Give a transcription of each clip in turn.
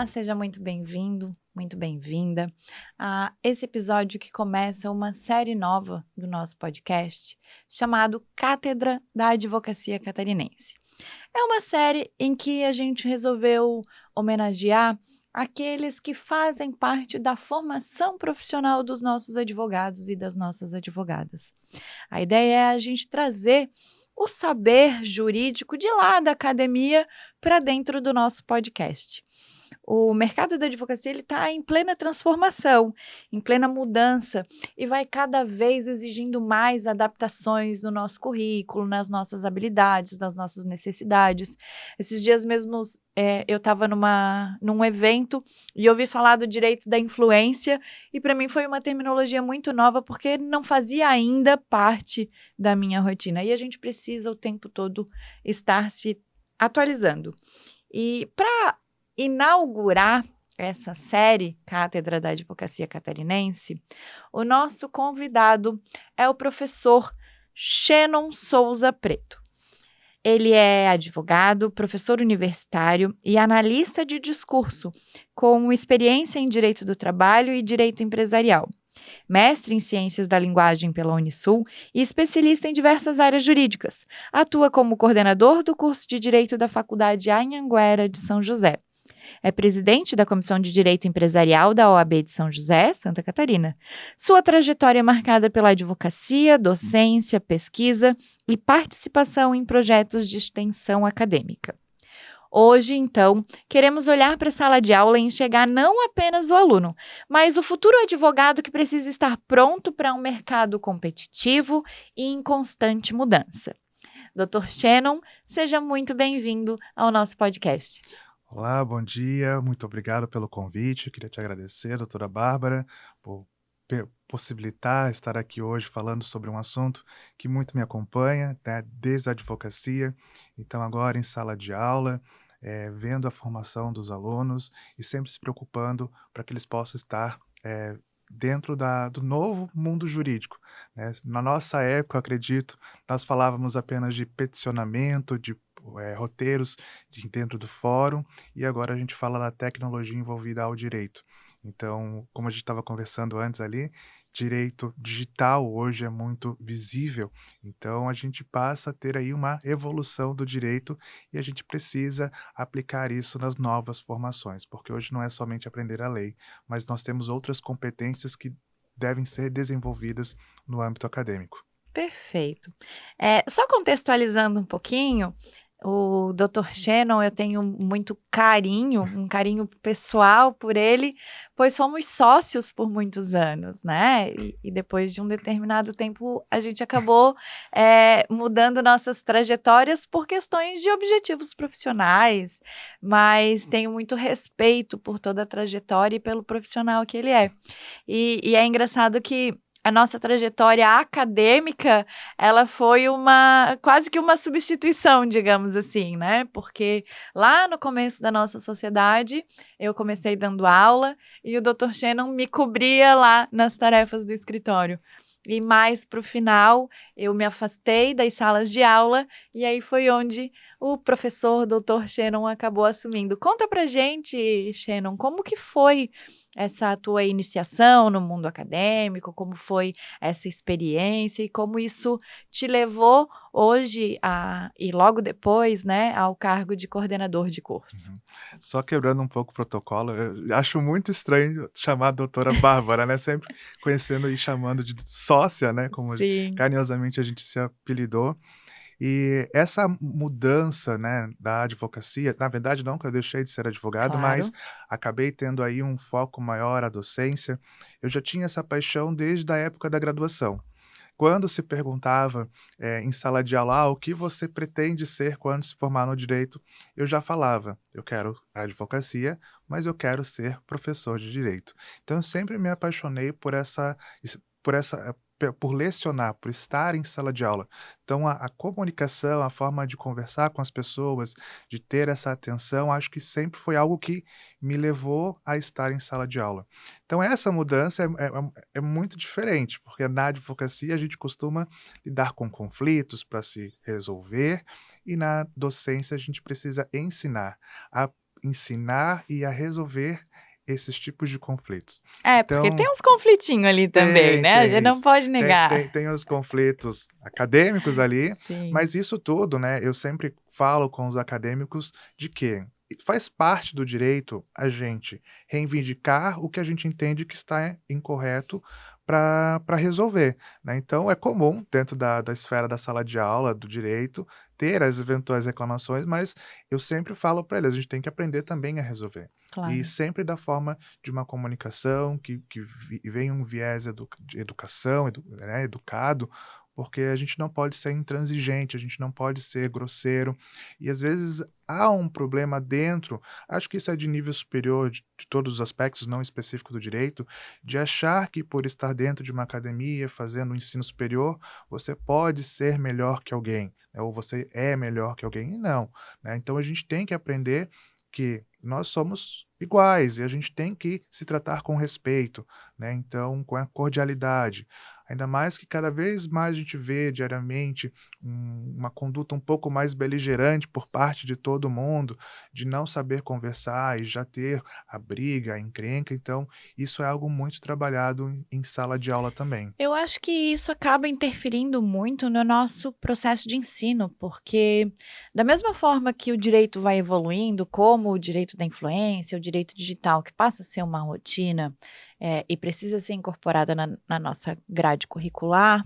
Olá, seja muito bem-vindo, muito bem-vinda a esse episódio que começa uma série nova do nosso podcast chamado Cátedra da Advocacia Catarinense. É uma série em que a gente resolveu homenagear aqueles que fazem parte da formação profissional dos nossos advogados e das nossas advogadas. A ideia é a gente trazer o saber jurídico de lá da academia para dentro do nosso podcast. O mercado da advocacia ele está em plena transformação, em plena mudança e vai cada vez exigindo mais adaptações no nosso currículo, nas nossas habilidades, nas nossas necessidades. Esses dias mesmos eu estava num evento e ouvi falar do direito da influência e para mim foi uma terminologia muito nova porque não fazia ainda parte da minha rotina e a gente precisa o tempo todo estar se atualizando. E para inaugurar essa série Cátedra da Advocacia Catarinense, o nosso convidado é o professor Shannon Souza Preto. Ele é advogado, professor universitário e analista de discurso, com experiência em direito do trabalho e direito empresarial. Mestre em Ciências da Linguagem pela Unisul e especialista em diversas áreas jurídicas. Atua como coordenador do curso de Direito da Faculdade Anhanguera de São José. É presidente da Comissão de Direito Empresarial da OAB de São José, Santa Catarina. Sua trajetória é marcada pela advocacia, docência, pesquisa e participação em projetos de extensão acadêmica. Hoje, então, queremos olhar para a sala de aula e enxergar não apenas o aluno, mas o futuro advogado que precisa estar pronto para um mercado competitivo e em constante mudança. Dr. Shannon, seja muito bem-vindo ao nosso podcast. Olá, bom dia, muito obrigado pelo convite. Eu queria te agradecer, doutora Bárbara, por possibilitar estar aqui hoje falando sobre um assunto que muito me acompanha, né, desde a advocacia, então agora em sala de aula, vendo a formação dos alunos e sempre se preocupando para que eles possam estar dentro do novo mundo jurídico, né? Na nossa época, eu acredito, nós falávamos apenas de peticionamento, de roteiros dentro do fórum, e agora a gente fala da tecnologia envolvida ao direito. Então, como a gente estava conversando antes ali, direito digital hoje é muito visível, então a gente passa a ter aí uma evolução do direito e a gente precisa aplicar isso nas novas formações, porque hoje não é somente aprender a lei, mas nós temos outras competências que devem ser desenvolvidas no âmbito acadêmico. Perfeito. Só contextualizando um pouquinho, o Dr. Shannon, eu tenho muito carinho, um carinho pessoal por ele, pois fomos sócios por muitos anos, né? E depois de um determinado tempo, a gente acabou mudando nossas trajetórias por questões de objetivos profissionais, mas tenho muito respeito por toda a trajetória e pelo profissional que ele é. E é engraçado que a nossa trajetória acadêmica, ela foi quase que uma substituição, digamos assim, né, porque lá no começo da nossa sociedade, eu comecei dando aula e o Dr. Shannon me cobria lá nas tarefas do escritório. E mais para o final, eu me afastei das salas de aula e aí foi onde o professor Dr. Shannon acabou assumindo. Conta pra gente, Shannon, como que foi essa tua iniciação no mundo acadêmico, como foi essa experiência e como isso te levou hoje e logo depois, né, ao cargo de coordenador de curso. Uhum. Só quebrando um pouco o protocolo, eu acho muito estranho chamar a doutora Bárbara, né, sempre conhecendo e chamando de sócia, né, como Sim, carinhosamente a gente se apelidou. E essa mudança, né, da advocacia, na verdade não que eu deixei de ser advogado, mas claro. acabei tendo aí um foco maior à docência. Eu já tinha essa paixão desde a época da graduação. Quando se perguntava, em sala de aula: "Ah, o que você pretende ser quando se formar no direito?", eu já falava: "Eu quero a advocacia, mas eu quero ser professor de direito". Então eu sempre me apaixonei por lecionar, por estar em sala de aula. Então a comunicação, a forma de conversar com as pessoas, de ter essa atenção, acho que sempre foi algo que me levou a estar em sala de aula. Então essa mudança é muito diferente, porque na advocacia a gente costuma lidar com conflitos para se resolver, e na docência a gente precisa ensinar. A ensinar e a resolver esses tipos de conflitos. É, porque Então tem uns conflitinhos ali também, tem, né, a tem gente não isso. pode Tem negar. tem tem os conflitos acadêmicos ali, Sim, mas isso tudo, né, eu sempre falo com os acadêmicos de que faz parte do direito a gente reivindicar o que a gente entende que está incorreto para resolver, né. Então é comum dentro da esfera da sala de aula do direito ter as eventuais reclamações, mas eu sempre falo para eles: "A gente tem que aprender também a resolver". E claro. sempre da forma de uma comunicação que venha um viés de educação, né, educado, porque a gente não pode ser intransigente, a gente não pode ser grosseiro. E às vezes há um problema dentro, acho que isso é de nível superior de todos os aspectos, não específico do direito, de achar que por estar dentro de uma academia, fazendo um ensino superior, você pode ser melhor que alguém, né, ou você é melhor que alguém, e não, né. Então a gente tem que aprender que nós somos iguais e a gente tem que se tratar com respeito, né, então com a cordialidade. Ainda mais que cada vez mais a gente vê diariamente uma conduta um pouco mais beligerante por parte de todo mundo, de não saber conversar e já ter a briga, a encrenca, então isso é algo muito trabalhado em sala de aula também. Eu acho que isso acaba interferindo muito no nosso processo de ensino, porque da mesma forma que o direito vai evoluindo, como o direito da influência, o direito digital, que passa a ser uma rotina, e precisa ser incorporada na nossa grade curricular,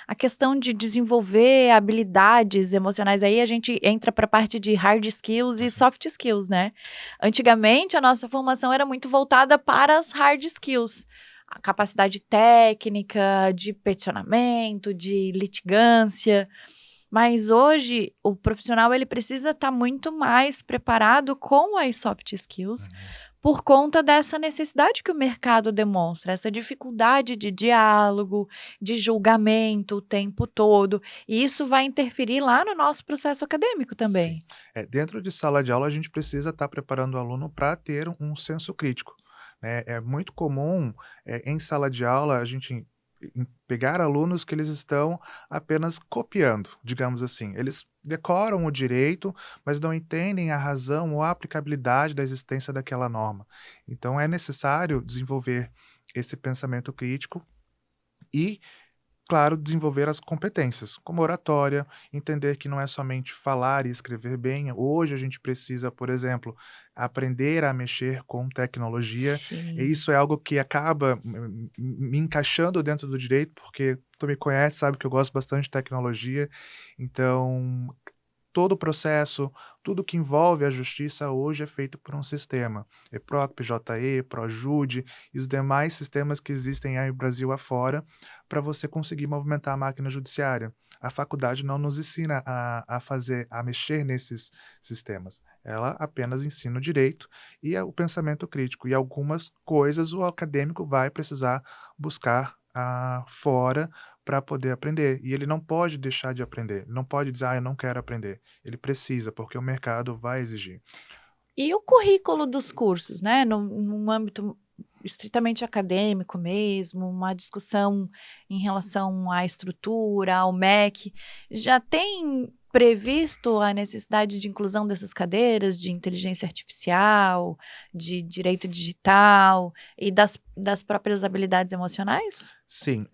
a questão de desenvolver habilidades emocionais, aí a gente entra para a parte de hard skills e Uhum. soft skills, né. Antigamente, a nossa formação era muito voltada para as hard skills. A capacidade técnica, de peticionamento, de litigância, mas hoje o profissional ele precisa estar muito mais preparado com as soft skills, Uhum. por conta dessa necessidade que o mercado demonstra, essa dificuldade de diálogo, de julgamento o tempo todo, e isso vai interferir lá no nosso processo acadêmico Sim. também. Dentro de sala de aula, a gente precisa estar preparando o aluno para ter um senso crítico, né. É muito comum, em sala de aula, a gente pegar alunos que eles estão apenas copiando, digamos assim. Eles decoram o direito, mas não entendem a razão ou a aplicabilidade da existência daquela norma. Então é necessário desenvolver esse pensamento crítico e, claro, desenvolver as competências, como oratória, entender que não é somente falar e escrever bem. Hoje a gente precisa, por exemplo, aprender a mexer com tecnologia, e Sim. isso é algo que acaba me encaixando dentro do direito, porque tu me conhece, sabe que eu gosto bastante de tecnologia, então todo o processo, tudo que envolve a justiça hoje é feito por um sistema. EPROC, PJE, ProJude e os demais sistemas que existem aí no Brasil afora, para você conseguir movimentar a máquina judiciária. A faculdade não nos ensina a mexer nesses sistemas. Ela apenas ensina o direito e o pensamento crítico. E algumas coisas o acadêmico vai precisar buscar fora para poder aprender. E ele não pode deixar de aprender. Não pode dizer: "Ah, eu não quero aprender". Ele precisa, porque o mercado vai exigir. E o currículo dos cursos, né, num âmbito estritamente acadêmico mesmo, uma discussão em relação à estrutura, ao MEC, já tem previsto a necessidade de inclusão dessas cadeiras de inteligência artificial, de direito digital e das próprias habilidades emocionais? Sim,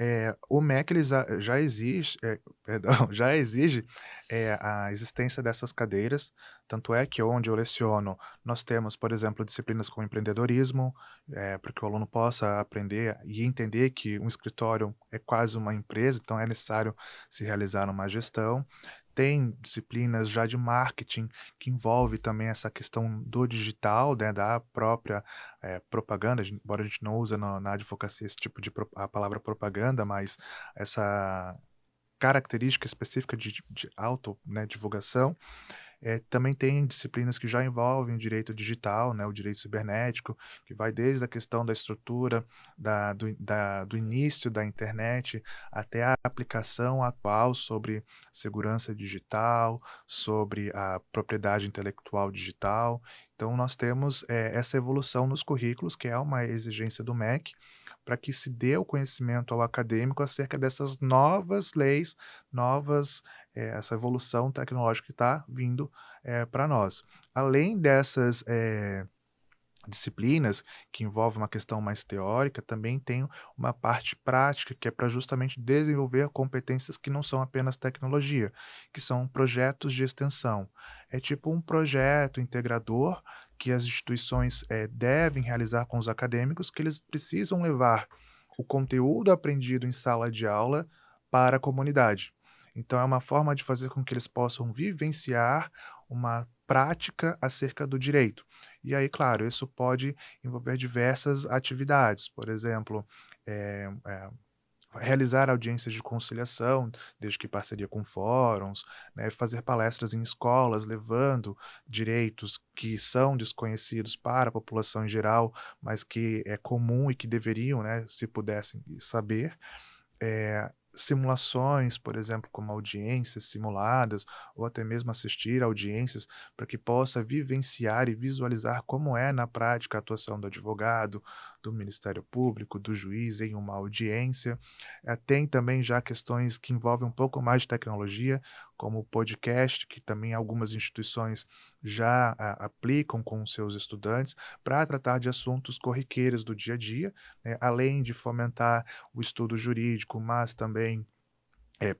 o MEC ele já exige, perdão, já exige, a existência dessas cadeiras, tanto é que onde eu leciono, nós temos, por exemplo, disciplinas como empreendedorismo, para que o aluno possa aprender e entender que um escritório é quase uma empresa, então é necessário se realizar uma gestão. Tem disciplinas já de marketing, que envolve também essa questão do digital, né, da própria propaganda, embora a gente não use na advocacia esse tipo de a palavra propaganda, mas essa característica específica de auto, né, divulgação. Também tem disciplinas que já envolvem o direito digital, né, o direito cibernético, que vai desde a questão da estrutura do início da internet até a aplicação atual sobre segurança digital, sobre a propriedade intelectual digital. Então nós temos, essa evolução nos currículos, que é uma exigência do MEC, para que se dê o conhecimento ao acadêmico acerca dessas novas leis, essa evolução tecnológica que está vindo para nós. Além dessas disciplinas que envolvem uma questão mais teórica, também tem uma parte prática que é para justamente desenvolver competências que não são apenas tecnologia, que são projetos de extensão. É tipo um projeto integrador que as instituições devem realizar com os acadêmicos, que eles precisam levar o conteúdo aprendido em sala de aula para a comunidade. Então, é uma forma de fazer com que eles possam vivenciar uma prática acerca do direito. E aí, claro, isso pode envolver diversas atividades, por exemplo, realizar audiências de conciliação, desde que parceria com fóruns, né, fazer palestras em escolas, levando direitos que são desconhecidos para a população em geral, mas que é comum e que deveriam, né, se pudessem saber. Simulações, por exemplo, como audiências simuladas, ou até mesmo assistir a audiências, para que possa vivenciar e visualizar como é na prática a atuação do advogado, do Ministério Público, do juiz em uma audiência. Tem também já questões que envolvem um pouco mais de tecnologia, como o podcast, que também algumas instituições já aplicam com os seus estudantes, para tratar de assuntos corriqueiros do dia a dia, né, além de fomentar o estudo jurídico, mas também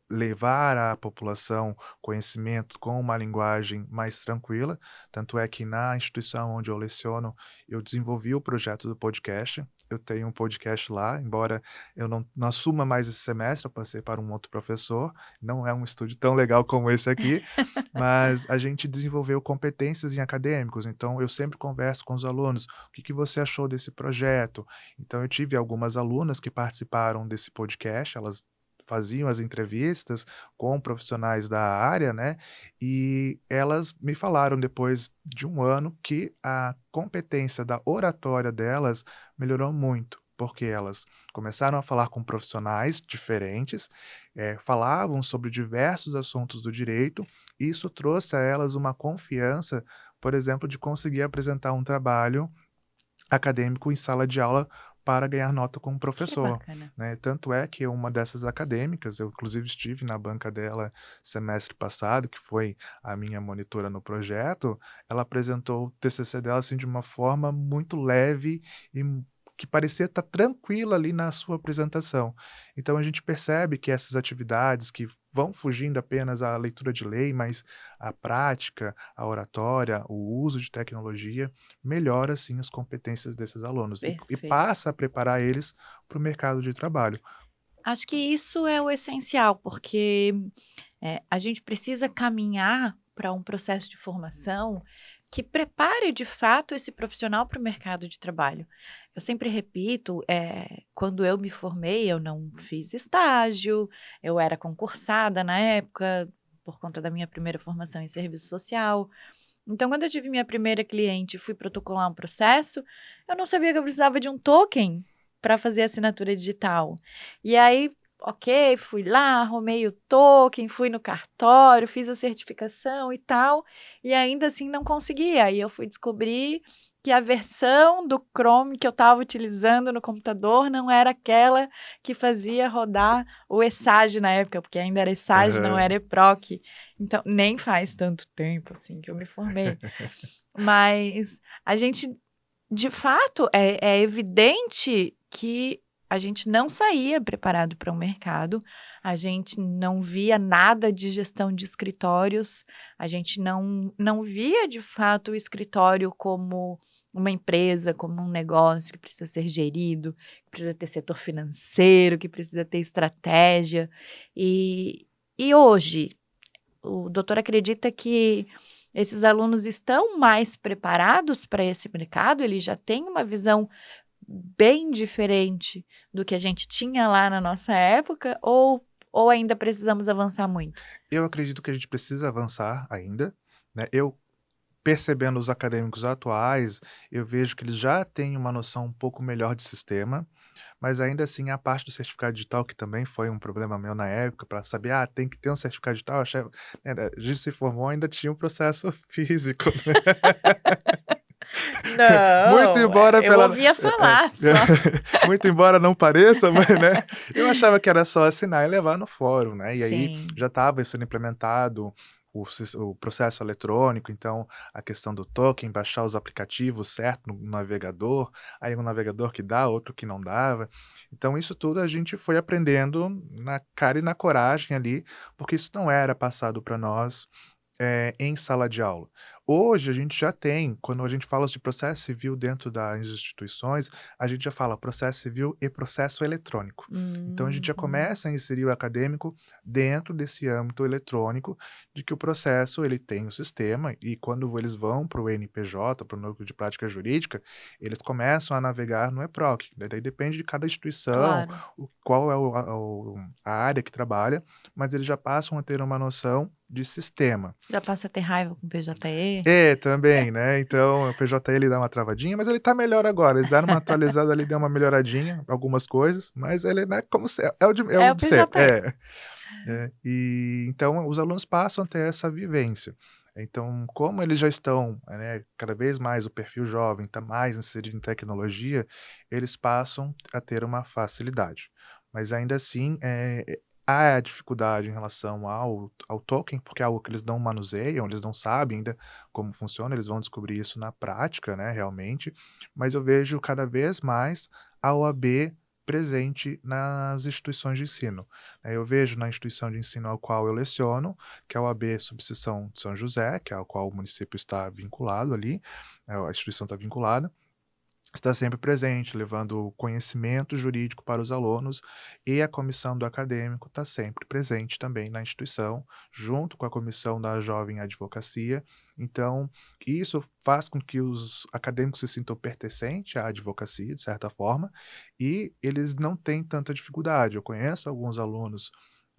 levar à população conhecimento com uma linguagem mais tranquila. Tanto é que na instituição onde eu leciono, eu desenvolvi o projeto do podcast. Eu tenho um podcast lá, embora eu não assuma mais esse semestre, eu passei para um outro professor. Não é um estúdio tão legal como esse aqui, mas a gente desenvolveu competências em acadêmicos. Então, eu sempre converso com os alunos: o que você achou desse projeto? Então, eu tive algumas alunas que participaram desse podcast, elas faziam as entrevistas com profissionais da área, né, e elas me falaram depois de um ano que a competência da oratória delas melhorou muito, porque elas começaram a falar com profissionais diferentes, falavam sobre diversos assuntos do direito, e isso trouxe a elas uma confiança, por exemplo, de conseguir apresentar um trabalho acadêmico em sala de aula para ganhar nota com o Que professor, bacana. né. Tanto é que uma dessas acadêmicas, eu inclusive estive na banca dela semestre passado, que foi a minha monitora no projeto, ela apresentou o TCC dela, assim, de uma forma muito leve e que parecia estar tranquila ali na sua apresentação. Então a gente percebe que essas atividades que vão fugindo apenas à leitura de lei, mas a prática, a oratória, o uso de tecnologia, melhora sim as competências desses alunos e Perfeito. passa a preparar eles para o mercado de trabalho. Acho que isso é o essencial, porque, a gente precisa caminhar para um processo de formação que prepare de fato esse profissional para o mercado de trabalho. Eu sempre repito, quando eu me formei, eu não fiz estágio, eu era concursada na época, por conta da minha primeira formação em serviço social. Então, quando eu tive minha primeira cliente e fui protocolar um processo, eu não sabia que eu precisava de um token para fazer assinatura digital. E aí, ok, fui lá, arrumei o token, fui no cartório, fiz a certificação e tal, e ainda assim não conseguia. Aí eu fui descobrir que a versão do Chrome que eu estava utilizando no computador não era aquela que fazia rodar o ESAGE na época, porque ainda era ESAGE, não Aham. era EPROC. Então, nem faz tanto tempo assim que eu me formei. Mas a gente, de fato, é evidente que a gente não saía preparado para o mercado, a gente não via nada de gestão de escritórios, a gente não via de fato o escritório como uma empresa, como um negócio que precisa ser gerido, que precisa ter setor financeiro, que precisa ter estratégia. E hoje, o doutor acredita que esses alunos estão mais preparados para esse mercado? Ele já tem uma visão bem diferente do que a gente tinha lá na nossa época ou ainda precisamos avançar muito? Eu acredito que a gente precisa avançar ainda, né. Eu percebendo os acadêmicos atuais, eu vejo que eles já têm uma noção um pouco melhor de sistema, mas ainda assim a parte do certificado digital, que também foi um problema meu na época, para saber: "Ah, tem que ter um certificado digital", eu achava, a gente se formou, ainda tinha um processo físico, né. Muito Não, embora eu pela ouvia falar só. muito embora não pareça, mas, né, eu achava que era só assinar e levar no fórum, né, e aí Sim, já estava sendo implementado o processo eletrônico, então a questão do token, baixar os aplicativos certo no navegador, aí um navegador que dá, outro que não dava. Então isso tudo a gente foi aprendendo na cara e na coragem ali, porque isso não era passado para nós em sala de aula. Hoje a gente já tem, quando a gente fala de processo civil dentro das instituições, a gente já fala processo civil e processo eletrônico. Então a gente já uhum, começa a inserir o acadêmico dentro desse âmbito eletrônico, de que o processo ele tem um sistema e quando eles vão para o NPJ, para o Núcleo de Prática Jurídica, eles começam a navegar no EPROC. Daí depende de cada instituição, claro. qual é a área que trabalha, mas eles já passam a ter uma noção de sistema. Já passa a ter raiva com PJE? É, também, né, então o PJE ele dá uma travadinha, mas ele tá melhor agora, eles deram uma atualizada ali, deu uma melhoradinha, algumas coisas, mas ele, né, como se é É o o de sempre. PJE. E então os alunos passam a ter essa vivência. Então, como eles já estão, né, cada vez mais o perfil jovem está mais inserido em tecnologia, eles passam a ter uma facilidade. Mas ainda assim, há dificuldade em relação ao token, porque é algo que eles não manuseiam, eles não sabem ainda como funciona, eles vão descobrir isso na prática, né, realmente. Mas eu vejo cada vez mais a OAB presente nas instituições de ensino. Eu vejo na instituição de ensino ao qual eu leciono, que é a OAB Subseção de São José, que é ao qual o município está vinculado ali, a instituição está vinculada, está sempre presente, levando conhecimento jurídico para os alunos, e a comissão do acadêmico está sempre presente também na instituição, junto com a comissão da jovem advocacia. Então, isso faz com que os acadêmicos se sintam pertencentes à advocacia, de certa forma, e eles não têm tanta dificuldade. Eu conheço alguns alunos,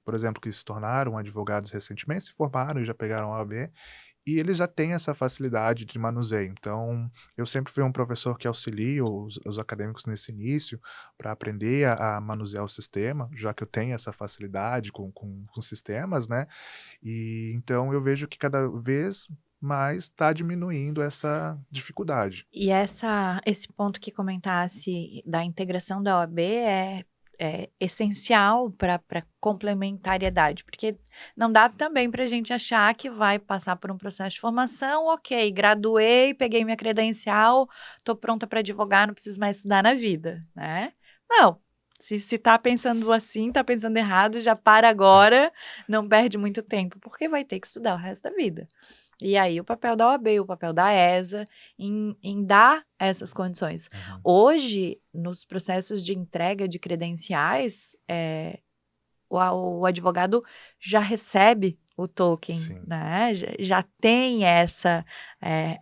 por exemplo, que se tornaram advogados recentemente, se formaram e já pegaram a OAB, e eles já têm essa facilidade de manuseio. Então, eu sempre fui um professor que auxilia os acadêmicos nesse início, para aprender a manusear o sistema, já que eu tenho essa facilidade com sistemas, né. E então eu vejo que cada vez mais está diminuindo essa dificuldade. E esse ponto que comentasse da integração da OAB é essencial para complementariedade, porque não dá também para a gente achar que vai passar por um processo de formação, ok, graduei, peguei minha credencial, estou pronta para advogar, não preciso mais estudar na vida, né? Não, se tá pensando assim, tá pensando errado, já para É. agora, não perde muito tempo, porque vai ter que estudar o resto da vida. E aí o papel da OAB, o papel da ESA em dar essas condições. Uhum. Hoje, nos processos de entrega de credenciais, o advogado já recebe o token, Sim, né, já tem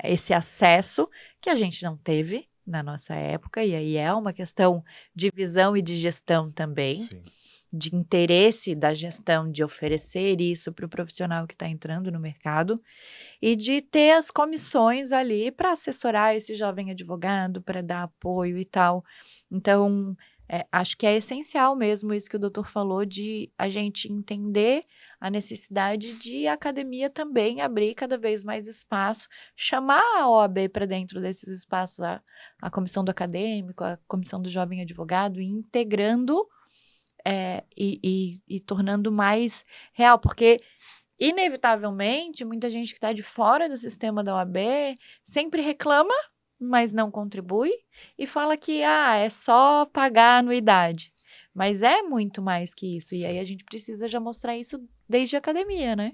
esse acesso que a gente não teve na nossa época, e aí é uma questão de visão e de gestão também, sim. de interesse da gestão de oferecer isso para o profissional que está entrando no mercado. E de ter as comissões ali para assessorar esse jovem advogado, para dar apoio e tal. Então, acho que é essencial mesmo isso que o doutor falou, de a gente entender a necessidade de a academia também abrir cada vez mais espaço, chamar a OAB para dentro desses espaços, a comissão do acadêmico, a comissão do jovem advogado, e integrando, e tornando mais real, porque inevitavelmente, muita gente que está de fora do sistema da OAB sempre reclama, mas não contribui, e fala que é só pagar a anuidade. Mas é muito mais que isso. E aí Sim. a gente precisa já mostrar isso desde a academia, né?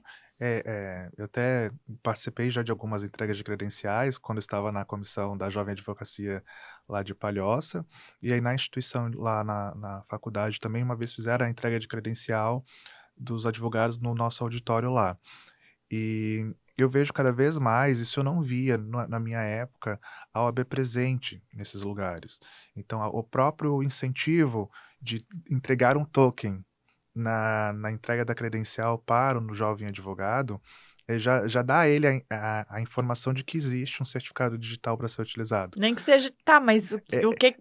Eu até participei já de algumas entregas de credenciais, quando eu estava na comissão da Jovem Advocacia lá de Palhoça, e aí na instituição lá na faculdade também uma vez fizeram a entrega de credencial dos advogados no nosso auditório lá. E eu vejo cada vez mais, isso eu não via na minha época, a OAB presente nesses lugares. Então o próprio incentivo de entregar um token na entrega da credencial para o jovem advogado, já dá a ele a informação de que existe um certificado digital para ser utilizado. Nem que seja. Tá, mas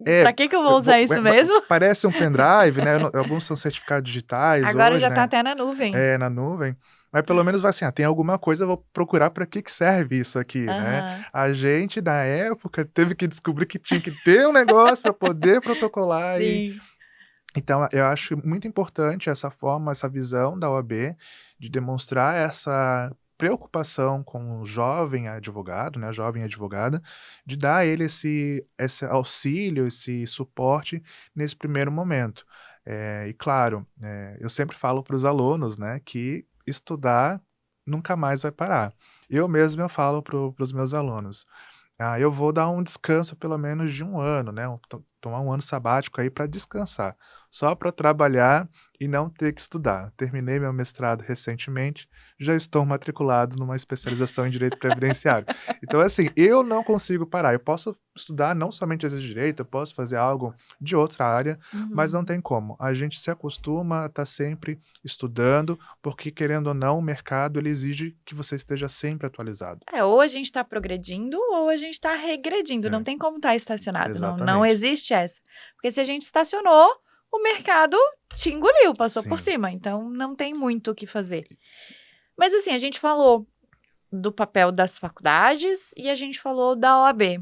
É, pra que eu vou usar isso mesmo? parece um pendrive, né? Alguns são certificados digitais Agora hoje, já tá né? até na nuvem. Na nuvem. Mas pelo menos vai assim, tem alguma coisa, eu vou procurar para que serve isso aqui, né? Aham. A gente, na época, teve que descobrir que tinha que ter um negócio para poder protocolar. Sim. Então, eu acho muito importante essa forma, essa visão da OAB de demonstrar essa preocupação com o jovem advogado, né, a jovem advogada, de dar a ele esse auxílio, esse suporte nesse primeiro momento. E claro, eu sempre falo para os alunos, né, que estudar nunca mais vai parar. Eu mesmo eu falo para os meus alunos, eu vou dar um descanso pelo menos de um ano, né, tomar um ano sabático aí para descansar, só para trabalhar e não ter que estudar. Terminei meu mestrado recentemente, já estou matriculado numa especialização em direito previdenciário. Então, assim, eu não consigo parar. Eu posso estudar não somente esse direito, eu posso fazer algo de outra área, mas não Uhum. tem como. A gente se acostuma a estar sempre estudando, porque querendo ou não, o mercado ele exige que você esteja sempre atualizado. Ou a gente tá progredindo ou a gente tá regredindo, não É, tem como estar estacionado, não exatamente. existe essa. Porque se a gente estacionou, o mercado te engoliu, passou por Sim. cima, então não tem muito o que fazer. Mas assim, a gente falou do papel das faculdades e a gente falou da OAB.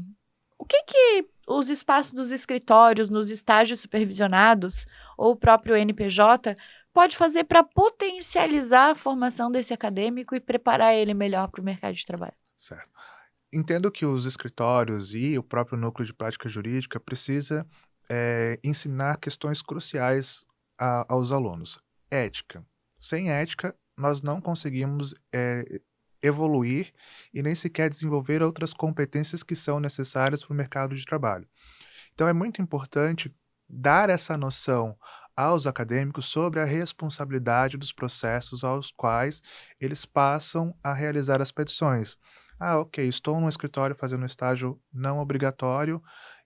O que que os espaços dos escritórios, nos estágios supervisionados ou o próprio NPJ pode fazer para potencializar a formação desse acadêmico e preparar ele melhor para o mercado de trabalho? Certo. Entendo que os escritórios e o próprio núcleo de prática jurídica precisa, ensinar questões cruciais aos alunos. Ética. Sem ética, nós não conseguimos, evoluir e nem sequer desenvolver outras competências que são necessárias para o mercado de trabalho. Então é muito importante dar essa noção aos acadêmicos sobre a responsabilidade dos processos aos quais eles passam a realizar as petições. Ok, estou no escritório fazendo um estágio não obrigatório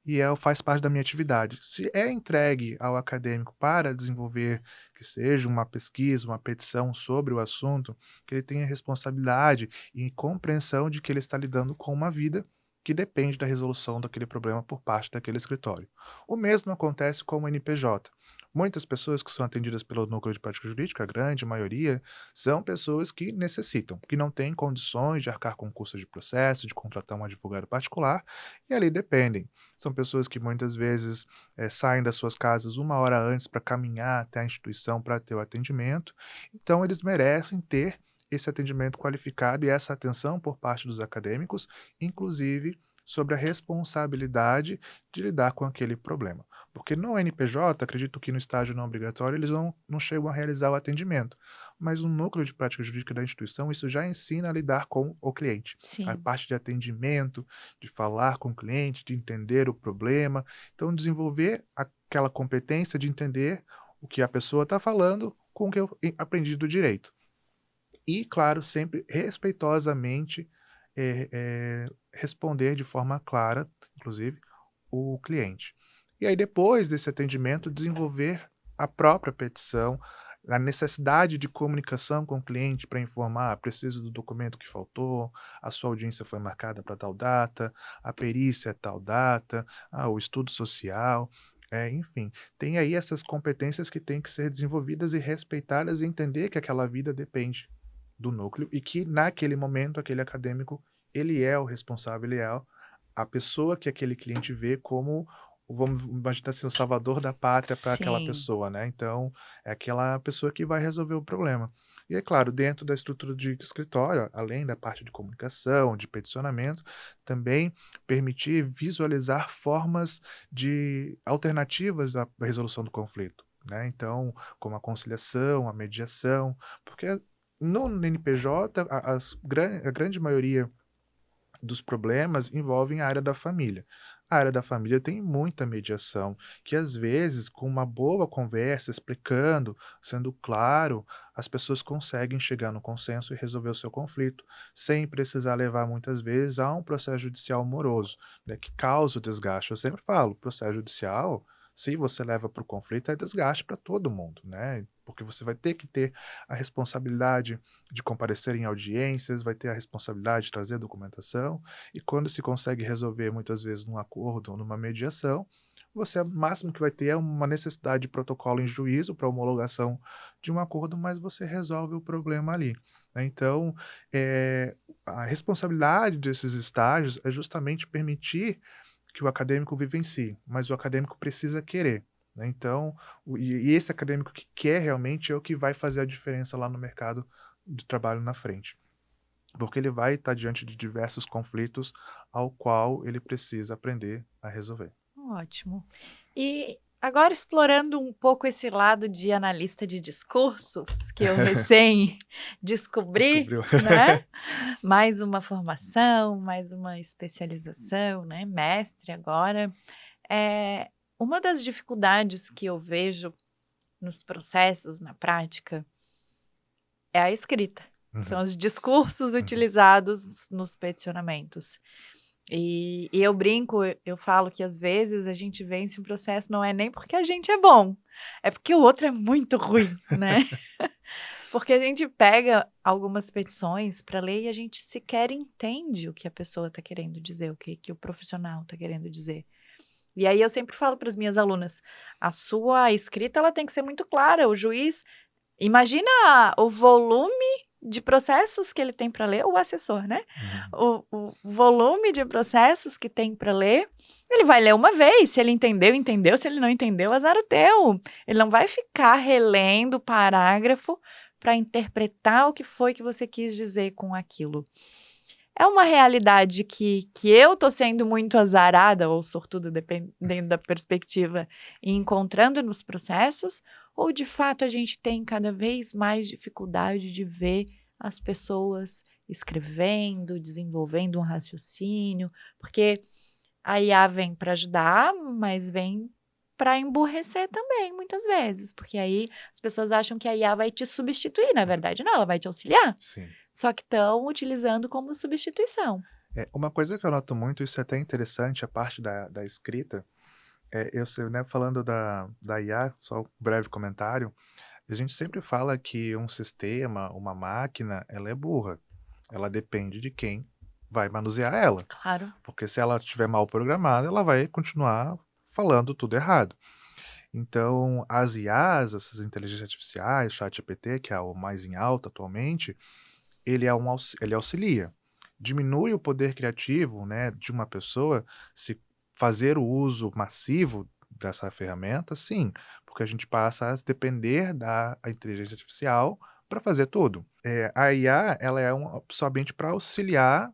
e faz parte da minha atividade. Se é entregue ao acadêmico para desenvolver, que seja uma pesquisa, uma petição sobre o assunto, que ele tenha responsabilidade e compreensão de que ele está lidando com uma vida que depende da resolução daquele problema por parte daquele escritório. O mesmo acontece com o NPJ. Muitas pessoas que são atendidas pelo núcleo de prática jurídica, a grande maioria, são pessoas que necessitam, que não têm condições de arcar com custos de processo, de contratar um advogado particular, e ali dependem. São pessoas que muitas vezes saem das suas casas uma hora antes para caminhar até a instituição para ter o atendimento, então eles merecem ter esse atendimento qualificado e essa atenção por parte dos acadêmicos, inclusive sobre a responsabilidade de lidar com aquele problema. Porque no NPJ, acredito que no estágio não obrigatório, eles não chegam a realizar o atendimento. Mas no núcleo de prática jurídica da instituição, isso já ensina a lidar com o cliente. A Sim. parte de atendimento, de falar com o cliente, de entender o problema. Então, desenvolver aquela competência de entender o que a pessoa está falando com o que eu aprendi do direito. E, claro, sempre respeitosamente, responder de forma clara, inclusive, o cliente. E aí depois desse atendimento desenvolver a própria petição, a necessidade de comunicação com o cliente para informar: "Preciso do documento que faltou, a sua audiência foi marcada para tal data, a perícia é tal data, o estudo social", enfim, tem aí essas competências que têm que ser desenvolvidas e respeitadas e entender que aquela vida depende do núcleo e que naquele momento aquele acadêmico, ele é o responsável, ele é a pessoa que aquele cliente vê como, vamos imaginar assim, o salvador da pátria para aquela Sim. pessoa, né, então, é aquela pessoa que vai resolver o problema. E é claro, dentro da estrutura de escritório, além da parte de comunicação, de peticionamento, também permitir visualizar formas de alternativas à resolução do conflito, né, então, como a conciliação, a mediação, porque no NPJ, a grande maioria dos problemas envolvem a área da família. A área da família tem muita mediação, que às vezes, com uma boa conversa, explicando, sendo claro, as pessoas conseguem chegar no consenso e resolver o seu conflito, sem precisar levar muitas vezes a um processo judicial moroso, né, que causa o desgaste. Eu sempre falo, processo judicial Se você leva para o conflito, é desgaste para todo mundo, né? Porque você vai ter que ter a responsabilidade de comparecer em audiências, vai ter a responsabilidade de trazer documentação, e quando se consegue resolver muitas vezes num acordo ou numa mediação, você o máximo que vai ter é uma necessidade de protocolo em juízo para homologação de um acordo, mas você resolve o problema ali, né? Então, a responsabilidade desses estágios é justamente permitir que o acadêmico vivencie, mas o acadêmico precisa querer, né? Então, e esse acadêmico que quer realmente é o que vai fazer a diferença lá no mercado de trabalho na frente, porque ele vai estar diante de diversos conflitos ao qual ele precisa aprender a resolver. Ótimo. E agora explorando um pouco esse lado de analista de discursos, que eu recém descobri, Descobriu? né? Mais uma formação, mais uma especialização, né? Mestre agora. É, uma das dificuldades que eu vejo nos processos, na prática, é a escrita. São Uhum, os discursos uhum. utilizados nos peticionamentos. E eu brinco, eu falo que às vezes a gente vence um processo não é nem porque a gente é bom, é porque o outro é muito ruim, né? Porque a gente pega algumas petições para ler e a gente sequer entende o que a pessoa está querendo dizer, o que o profissional está querendo dizer. E aí eu sempre falo para as minhas alunas, a sua escrita ela tem que ser muito clara, o juiz imagina o volume de processos que ele tem para ler, o assessor, né? Uhum. O volume de processos que tem para ler, ele vai ler uma vez, se ele entendeu, entendeu, se ele não entendeu, azar o teu. Ele não vai ficar relendo o parágrafo para interpretar o que foi que você quis dizer com aquilo. É uma realidade que eu tô sendo muito azarada ou sortuda, dependendo da perspectiva, e encontrando nos processos, ou de fato a gente tem cada vez mais dificuldade de ver as pessoas escrevendo, desenvolvendo um raciocínio, porque a IA vem para ajudar, mas vem para emburrecer também, muitas vezes, porque aí as pessoas acham que a IA vai te substituir, na verdade não, ela vai te auxiliar. Sim. Só que estão utilizando como substituição. Uma coisa que eu noto muito, isso é até interessante, a parte da escrita, eu sei, né, falando da IA, só um breve comentário, a gente sempre fala que um sistema, uma máquina, ela é burra. Ela depende de quem vai manusear ela, Claro. porque se ela estiver mal programada, ela vai continuar falando tudo errado. Então, as IAs, essas inteligências artificiais, ChatGPT, que é o mais em alta atualmente, ele auxilia. Diminui o poder criativo, né, de uma pessoa se fazer o uso massivo dessa ferramenta, sim, porque a gente passa a depender da inteligência artificial para fazer tudo. A IA, ela é somente para auxiliar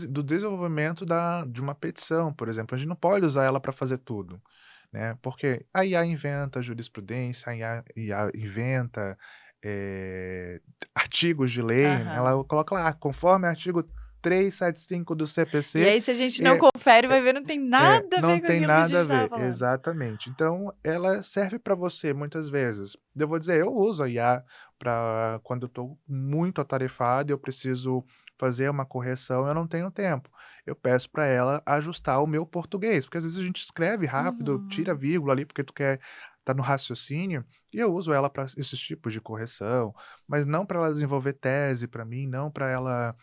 do desenvolvimento de uma petição, por exemplo. A gente não pode usar ela para fazer tudo, né? Porque a IA inventa jurisprudência, a IA inventa eh, artigos de lei, né, Aham. ela coloca lá, conforme artigo 375 do E CPC, aí se a gente não eh confere, vai ver, não tem nada a não ver com tem aquilo que a gente nada a estava ver, falando. exatamente. Então, ela serve para você muitas vezes. Eu vou dizer, eu uso a IA para quando eu estou muito atarefado e eu preciso fazer uma correção, eu não tenho tempo. Eu peço para ela ajustar o meu português, porque às vezes a gente escreve rápido, tira Uhum. vírgula ali, porque tu quer tá no raciocínio, e eu uso ela para esses tipos de correção, mas não para ela desenvolver tese para mim, não para ela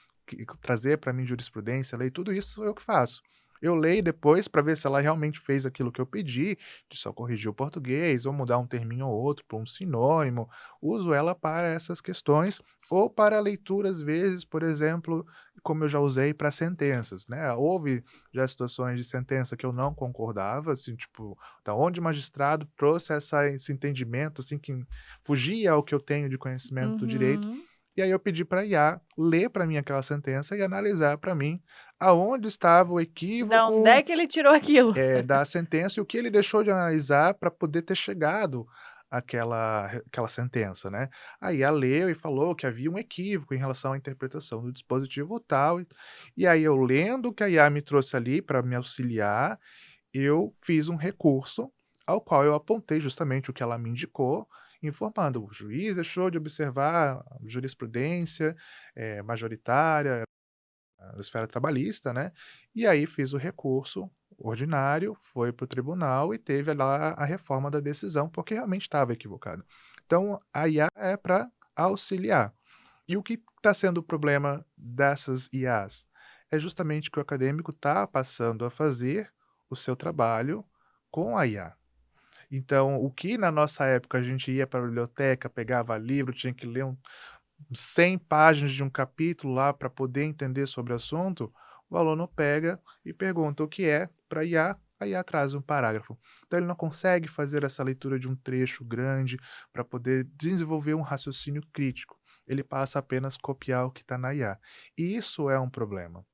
trazer para mim jurisprudência, lei, tudo isso eu que faço. Eu leio depois para ver se ela realmente fez aquilo que eu pedi, de só corrigir o português ou mudar um terminho ou outro para um sinônimo. Uso ela para essas questões ou para leitura, às vezes, por exemplo, como eu já usei para sentenças, né? Houve já situações de sentença que eu não concordava, assim, tipo, da onde o magistrado trouxe esse entendimento, assim, que fugia ao que eu tenho de conhecimento do direito. Uhum. E aí eu pedi para a IA ler para mim aquela sentença e analisar para mim aonde estava o Da onde equívoco, é que ele tirou aquilo? da sentença e o que ele deixou de analisar para poder ter chegado àquela sentença, né. A IA leu e falou que havia um equívoco em relação à interpretação do dispositivo tal, e aí eu lendo o que a IA me trouxe ali para me auxiliar, eu fiz um recurso, ao qual eu apontei justamente o que ela me indicou, informando: "O juiz deixou de observar a jurisprudência, majoritária da esfera trabalhista", né, e aí fiz o recurso, ordinário, foi para o tribunal e teve lá a reforma da decisão, porque realmente estava equivocado. Então, a IA é para auxiliar. E o que está sendo o problema dessas IAs? É justamente que o acadêmico está passando a fazer o seu trabalho com a IA. Então, o que na nossa época a gente ia para a biblioteca, pegava livro, tinha que ler 100 páginas de um capítulo lá para poder entender sobre o assunto, o aluno pega e pergunta o que é para a IA traz um parágrafo. Então ele não consegue fazer essa leitura de um trecho grande para poder desenvolver um raciocínio crítico. Ele passa apenas a copiar o que está na IA. E isso é um problema.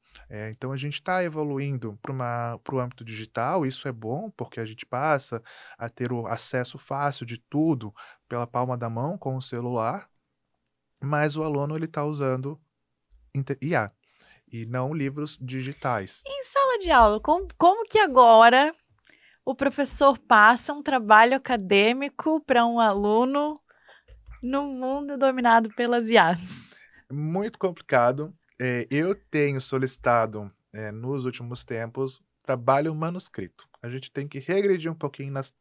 Então a gente está evoluindo para o âmbito digital, isso é bom, porque a gente passa a ter o acesso fácil de tudo pela palma da mão com o celular, mas o aluno ele está usando IA e não livros digitais. Em sala de aula, como que agora o professor passa um trabalho acadêmico para um aluno num mundo dominado pelas IAs? Muito complicado. Eu tenho solicitado, nos últimos tempos, trabalho manuscrito. A gente tem que regredir um pouquinho nas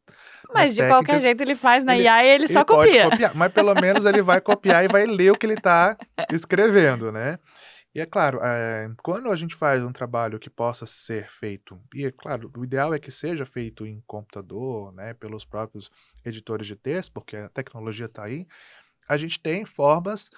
Mas de qualquer técnicas. jeito ele faz na Ele IA e ele ele só pode copia. copiar, mas pelo menos ele vai copiar e vai ler o que ele está escrevendo, né. E é claro, quando a gente faz um trabalho que possa ser feito e é claro, o ideal é que seja feito em computador, né, pelos próprios editores de texto, porque a tecnologia está aí, a gente tem formas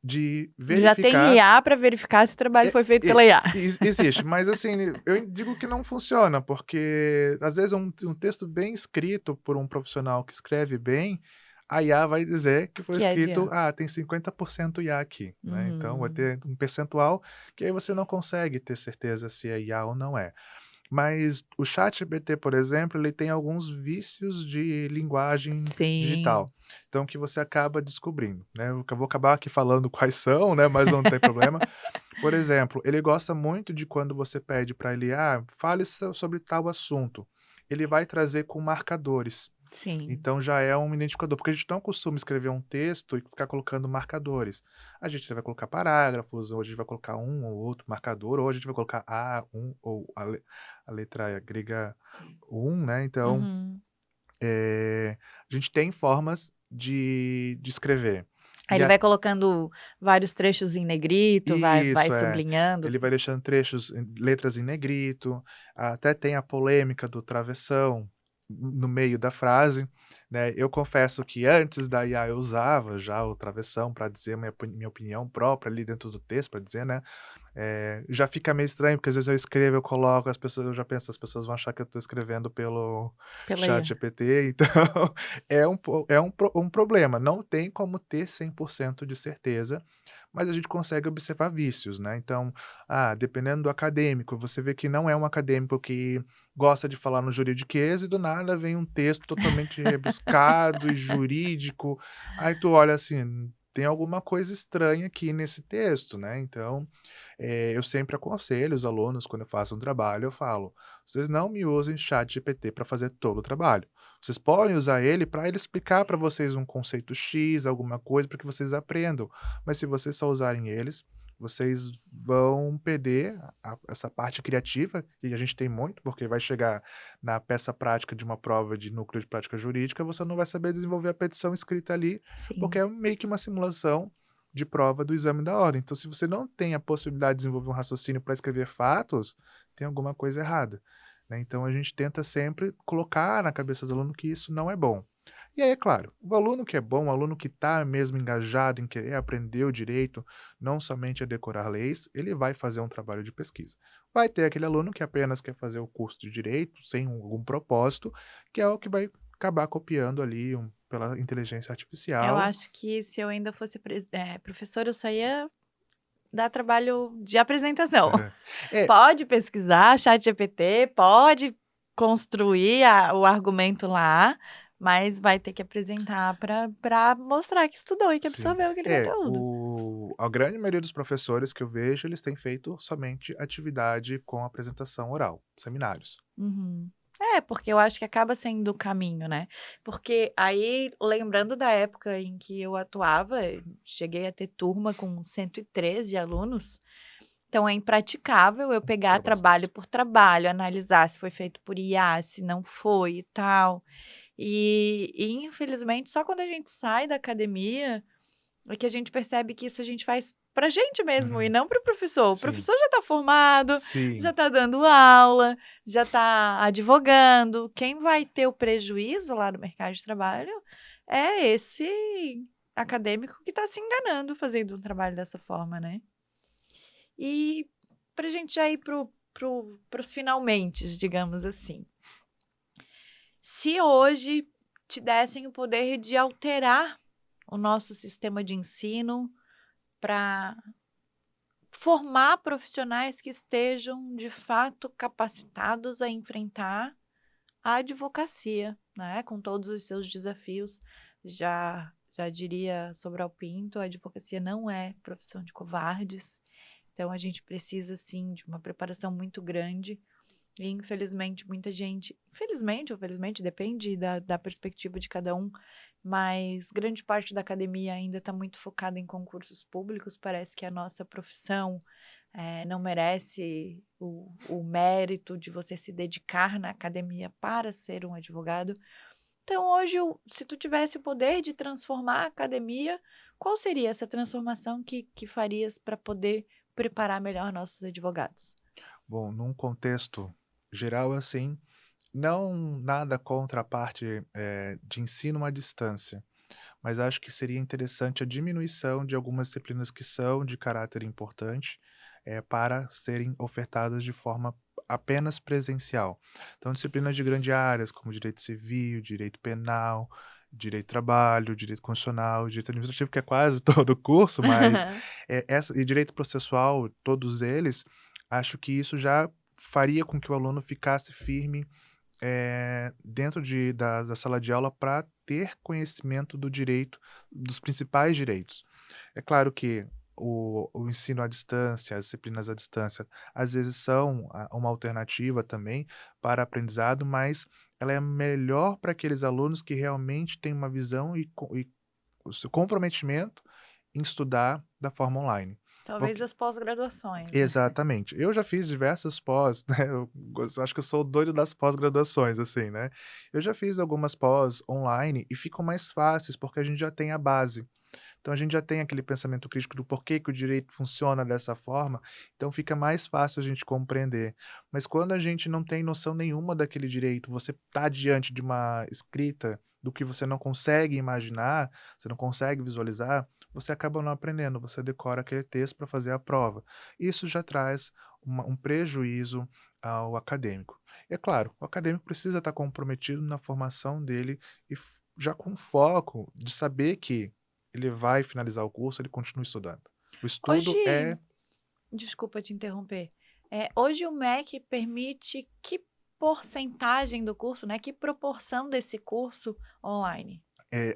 de Já tem verificar. IA para verificar se o trabalho E foi feito e pela IA. existe, mas assim, eu digo que não funciona, porque às vezes um texto bem escrito por um profissional que escreve bem, a IA vai dizer que foi Que é de escrito: IA. "Ah, tem 50% IA aqui", né, então vai Uhum. ter um percentual que aí você não consegue ter certeza se é IA ou não é. Mas o ChatGPT, por exemplo, ele tem alguns vícios de linguagem Sim. digital, então que você acaba descobrindo, né, eu vou acabar aqui falando quais são, né, mas não tem problema. Por exemplo, ele gosta muito de quando você pede para ele: "Ah, fale sobre tal assunto", ele vai trazer com marcadores. Sim. Então já é um identificador, porque a gente não costuma escrever um texto e ficar colocando marcadores. A gente vai colocar parágrafos, ou a gente vai colocar um ou outro marcador, ou a gente vai colocar A1 ou a letra grega 1, né, então, Uhum. a gente tem formas de escrever. Aí E ele vai colocando vários trechos em negrito, vai Isso, é. sublinhando. Ele vai deixando trechos letras em negrito, até tem a polêmica do travessão no meio da frase, né. Eu confesso que antes da IA eu usava já o travessão para dizer minha opinião própria ali dentro do texto, para dizer, né. Já fica meio estranho, porque às vezes eu escrevo, eu coloco, as pessoas eu já penso: "As pessoas vão achar que eu estou escrevendo pelo Pela IA. ChatGPT", então é um problema. Não tem como ter 100% de certeza, mas a gente consegue observar vícios, né. Então, dependendo do acadêmico, você vê que não é um acadêmico que gosta de falar no juridiquês e do nada vem um texto totalmente rebuscado e jurídico, aí tu olha assim: "Tem alguma coisa estranha aqui nesse texto", né. Então, eu sempre aconselho os alunos, quando eu faço um trabalho, eu falo: "Vocês não me usem ChatGPT para fazer todo o trabalho. Vocês podem usar ele explicar para vocês um conceito X, alguma coisa, para que vocês aprendam, mas se vocês só usarem eles, vocês vão perder essa parte criativa, e a gente tem muito, porque vai chegar na peça prática de uma prova de núcleo de prática jurídica, você não vai saber desenvolver a petição escrita ali, porque Sim. é meio que uma simulação de prova do exame da ordem. Então, se você não tem a possibilidade de desenvolver um raciocínio para escrever fatos, tem alguma coisa errada, né. Então a gente tenta sempre colocar na cabeça do aluno que isso não é bom. E aí, é claro, o aluno que é bom, o aluno que está mesmo engajado em querer aprender o direito, não somente a decorar leis, ele vai fazer um trabalho de pesquisa. Vai ter aquele aluno que apenas quer fazer o curso de direito, sem algum propósito, que é o que vai acabar copiando ali pela inteligência Eu artificial. acho que se eu ainda fosse professora, eu só ia dar trabalho de apresentação. Aham. É, Pode pesquisar, ChatGPT, pode construir o argumento lá, mas vai ter que apresentar para mostrar que estudou e que sim. absorveu aquele conteúdo. A grande maioria dos professores que eu vejo, eles têm feito somente atividade com apresentação oral, seminários. Uhum. É, porque eu acho que acaba sendo o caminho, né. Porque aí, lembrando da época em que eu atuava, cheguei a ter turma com 113 alunos, Então é impraticável eu pegar trabalho por trabalho, analisar se foi feito por IA, se não foi e tal. E infelizmente só quando a gente sai da academia é que a gente percebe que isso a gente faz pra gente mesmo e Uhum. não para o professor. O Sim, professor já está formado, já sim. está dando aula, já está advogando. Quem vai ter o prejuízo lá no mercado de trabalho é esse acadêmico que está se enganando fazendo um trabalho dessa forma, né. E para a gente já ir para os finalmentes, digamos assim. Se hoje te dessem o poder de alterar o nosso sistema de ensino para formar profissionais que estejam de fato capacitados a enfrentar a advocacia, né, com todos os seus desafios. Já diria Sobral Pinto, a advocacia não é profissão de covardes, então a gente precisa sim de uma preparação muito grande. E infelizmente muita gente, infelizmente ou felizmente, depende da perspectiva de cada um, mas grande parte da academia ainda está muito focada em concursos públicos. Parece que a nossa profissão não merece o mérito de você se dedicar na academia para ser um advogado. Então hoje, se tu tivesse o poder de transformar a academia, qual seria essa transformação que farias para poder preparar melhor nossos advogados? Bom, num contexto geral, assim, não nada contra a parte, de ensino à distância, mas acho que seria interessante a diminuição de algumas disciplinas que são de caráter importante, para serem ofertadas de forma apenas presencial. Então, disciplinas de grande áreas, como direito civil, direito penal, direito do trabalho, direito constitucional, direito administrativo, que é quase todo o curso, mas, essa e direito processual, todos eles, acho que isso já faria com que o aluno ficasse firme dentro da sala de aula para ter conhecimento do direito, dos principais direitos. É claro que o ensino à distância, as disciplinas à distância, às vezes são uma alternativa também para aprendizado, mas ela é melhor para aqueles alunos que realmente têm uma visão e o seu comprometimento em estudar da forma online. Talvez Porque as pós-graduações, né. exatamente. Eu já fiz diversas pós, né, acho que eu sou o doido das pós-graduações, assim, né. Eu já fiz algumas pós online e ficam mais fáceis, porque a gente já tem a base. Então a gente já tem aquele pensamento crítico do porquê que o direito funciona dessa forma, então fica mais fácil a gente compreender. Mas quando a gente não tem noção nenhuma daquele direito, você está diante de uma escrita do que você não consegue imaginar, você não consegue visualizar, você acaba não aprendendo, você decora aquele texto para fazer a prova. Isso já traz um prejuízo ao acadêmico. É claro, o acadêmico precisa estar comprometido na formação dele e já com foco de saber que ele vai finalizar o curso, ele continua estudando. O estudo Hoje é desculpa te interromper, hoje o MEC permite que porcentagem do curso, né, que proporção desse curso online?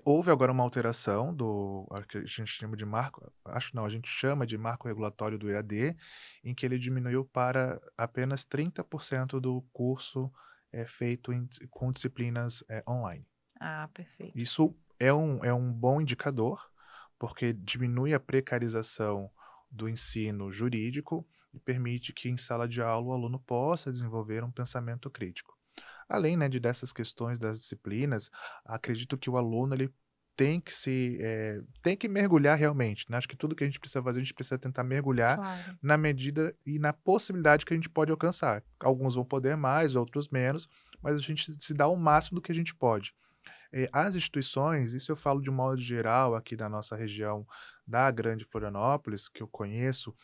houve agora uma alteração do que a gente chama de marco acho não, a gente chama de marco regulatório do EAD, em que ele diminuiu para apenas 30% do curso é feito com disciplinas, online. Ah, perfeito. Isso é um bom indicador, porque diminui a precarização do ensino jurídico e permite que em sala de aula o aluno possa desenvolver um pensamento crítico. Além, né, dessas questões das disciplinas, acredito que o aluno ele tem que mergulhar realmente, né, acho que tudo que a gente precisa fazer, a gente precisa tentar mergulhar Claro. na medida e na possibilidade que a gente pode alcançar. Alguns vão poder mais, outros menos, mas a gente se dá o máximo do que a gente pode. As instituições, isso eu falo de um modo geral aqui da nossa região da Grande Florianópolis, que eu conheço,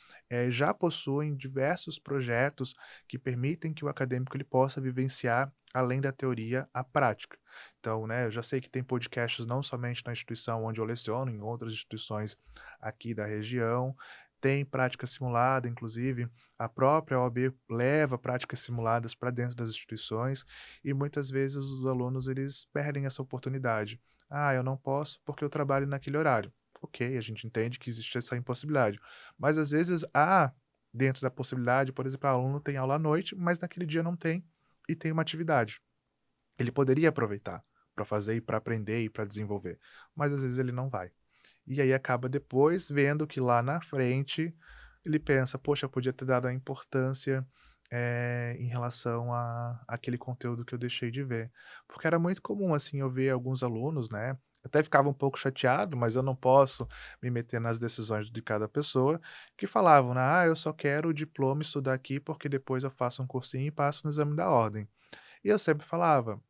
já possuem diversos projetos que permitem que o acadêmico ele possa vivenciar, além da teoria, a prática. Então, né, eu já sei que tem podcasts não somente na instituição onde eu leciono, em outras instituições aqui da região, tem prática simulada, inclusive a própria OAB leva práticas simuladas para dentro das instituições, e muitas vezes os alunos eles perdem essa oportunidade. "Ah, eu não posso porque eu trabalho naquele horário". Ok, a gente entende que existe essa impossibilidade, mas às vezes há dentro da possibilidade, por exemplo, o aluno tem aula à noite, mas naquele dia não tem, e tem uma atividade. Ele poderia aproveitar para fazer e para aprender e para desenvolver, mas às vezes ele não vai. E aí acaba depois vendo que lá na frente ele pensa, poxa, eu podia ter dado a importância em relação a aquele conteúdo que eu deixei de ver. Porque era muito comum, assim, eu ver alguns alunos, né, até ficava um pouco chateado, mas eu não posso me meter nas decisões de cada pessoa, que falavam, né: "Ah, eu só quero o diploma, estudar aqui, porque depois eu faço um cursinho e passo no exame da ordem". E eu sempre falava: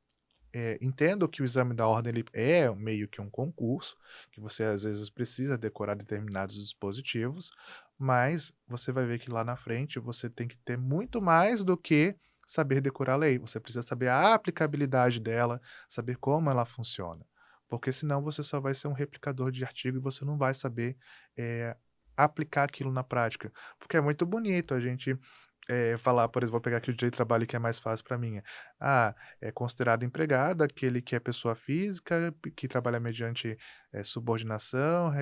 entendo que o exame da ordem ele é meio que um concurso, que você às vezes precisa decorar determinados dispositivos, mas você vai ver que lá na frente você tem que ter muito mais do que saber decorar a lei. Você precisa saber a aplicabilidade dela, saber como ela funciona. Porque senão você só vai ser um replicador de artigo e você não vai saber eh, aplicar aquilo na prática. Porque é muito bonito a gente falar, por exemplo, vou pegar aqui o direito do trabalho que é mais fácil para mim. É considerado empregado aquele que é pessoa física, que trabalha mediante, subordinação,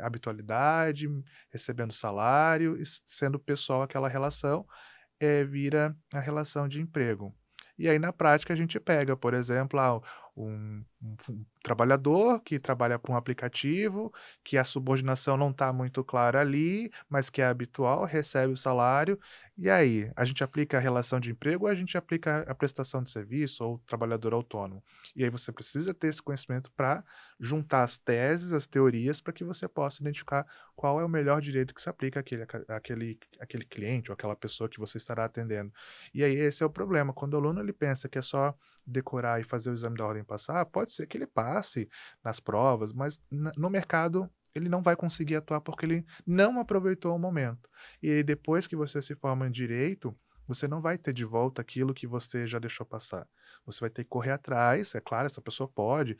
habitualidade, recebendo salário e sendo pessoal aquela relação, vira a relação de emprego. E aí na prática a gente pega, por exemplo, um trabalhador que trabalha para um aplicativo, que a subordinação não está muito clara ali, mas que é habitual, recebe o salário, e aí, a gente aplica a relação de emprego ou a gente aplica a prestação de serviço ou trabalhador autônomo? E aí você precisa ter esse conhecimento para juntar as teses, as teorias, para que você possa identificar qual é o melhor direito que se aplica àquele cliente ou aquela pessoa que você estará atendendo. E aí esse é o problema, quando o aluno ele pensa que é só decorar e fazer o exame da ordem e passar, pode ser que ele passe nas provas, mas no mercado ele não vai conseguir atuar porque ele não aproveitou o momento. E aí depois que você se forma em direito, você não vai ter de volta aquilo que você já deixou passar. Você vai ter que correr atrás, é claro, essa pessoa pode,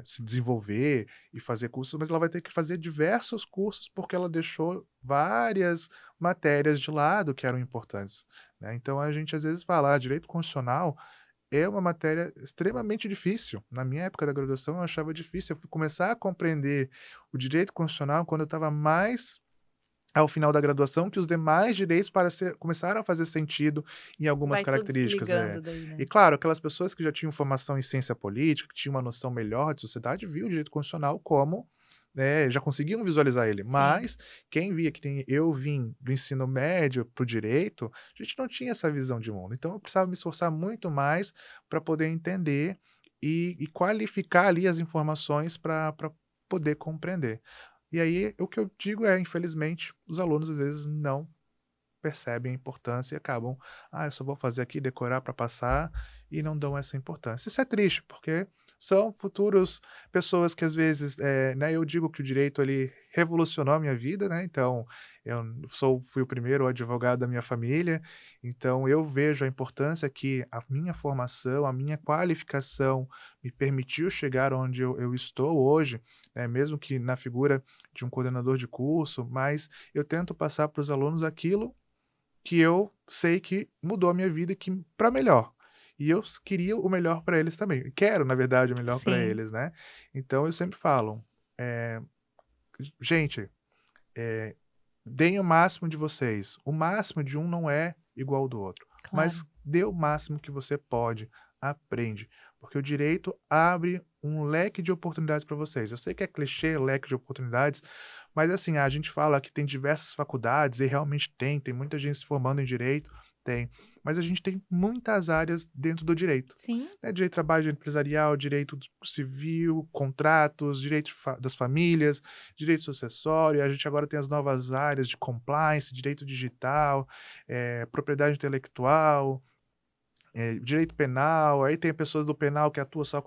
se desenvolver e fazer cursos, mas ela vai ter que fazer diversos cursos, porque ela deixou várias matérias de lado que eram importantes, né. Então a gente às vezes fala: direito constitucional é uma matéria extremamente difícil. Na minha época da graduação eu achava difícil, eu fui começar a compreender o direito constitucional quando eu estava mais ao final da graduação, que os demais direitos começaram a fazer sentido em algumas Vai tudo se características. ligando daí, E né? claro, aquelas pessoas que já tinham formação em ciência política, que tinham uma noção melhor de sociedade, viam o direito constitucional como, já conseguiam visualizar ele, Sim, mas quem via que nem eu vim do ensino médio para o direito, a gente não tinha essa visão de mundo, então eu precisava me esforçar muito mais para poder entender e qualificar ali as informações para poder compreender. E aí, o que eu digo é, infelizmente, os alunos às vezes não percebem a importância e acabam: "Ah, eu só vou fazer aqui, decorar para passar", e não dão essa importância. Isso é triste, porque são futuros pessoas que às vezes, né, eu digo que o direito ele revolucionou a minha vida, né, então eu fui o primeiro advogado da minha família, então eu vejo a importância que a minha formação, a minha qualificação me permitiu chegar onde eu estou hoje, né, mesmo que na figura de um coordenador de curso, mas eu tento passar para os alunos aquilo que eu sei que mudou a minha vida e que para melhor. E eu queria o melhor para eles também. Quero, na verdade, o melhor para sim, eles, né. Então eu sempre falo, eh, gente, eh, deem o máximo de vocês. O máximo de um não é igual ao do outro, mas claro. dê o máximo que você pode, aprende, porque o direito abre um leque de oportunidades para vocês. Eu sei que é clichê, leque de oportunidades, mas assim, a gente fala que tem diversas faculdades e realmente tem muita gente se formando em direito, tem, mas a gente tem muitas áreas dentro do direito, Sim, né, direito do trabalho, direito empresarial, civil, contratos, direito das famílias, direito sucessório, a gente agora tem as novas áreas de compliance, direito digital, propriedade intelectual, direito penal, aí tem pessoas do penal que atuam só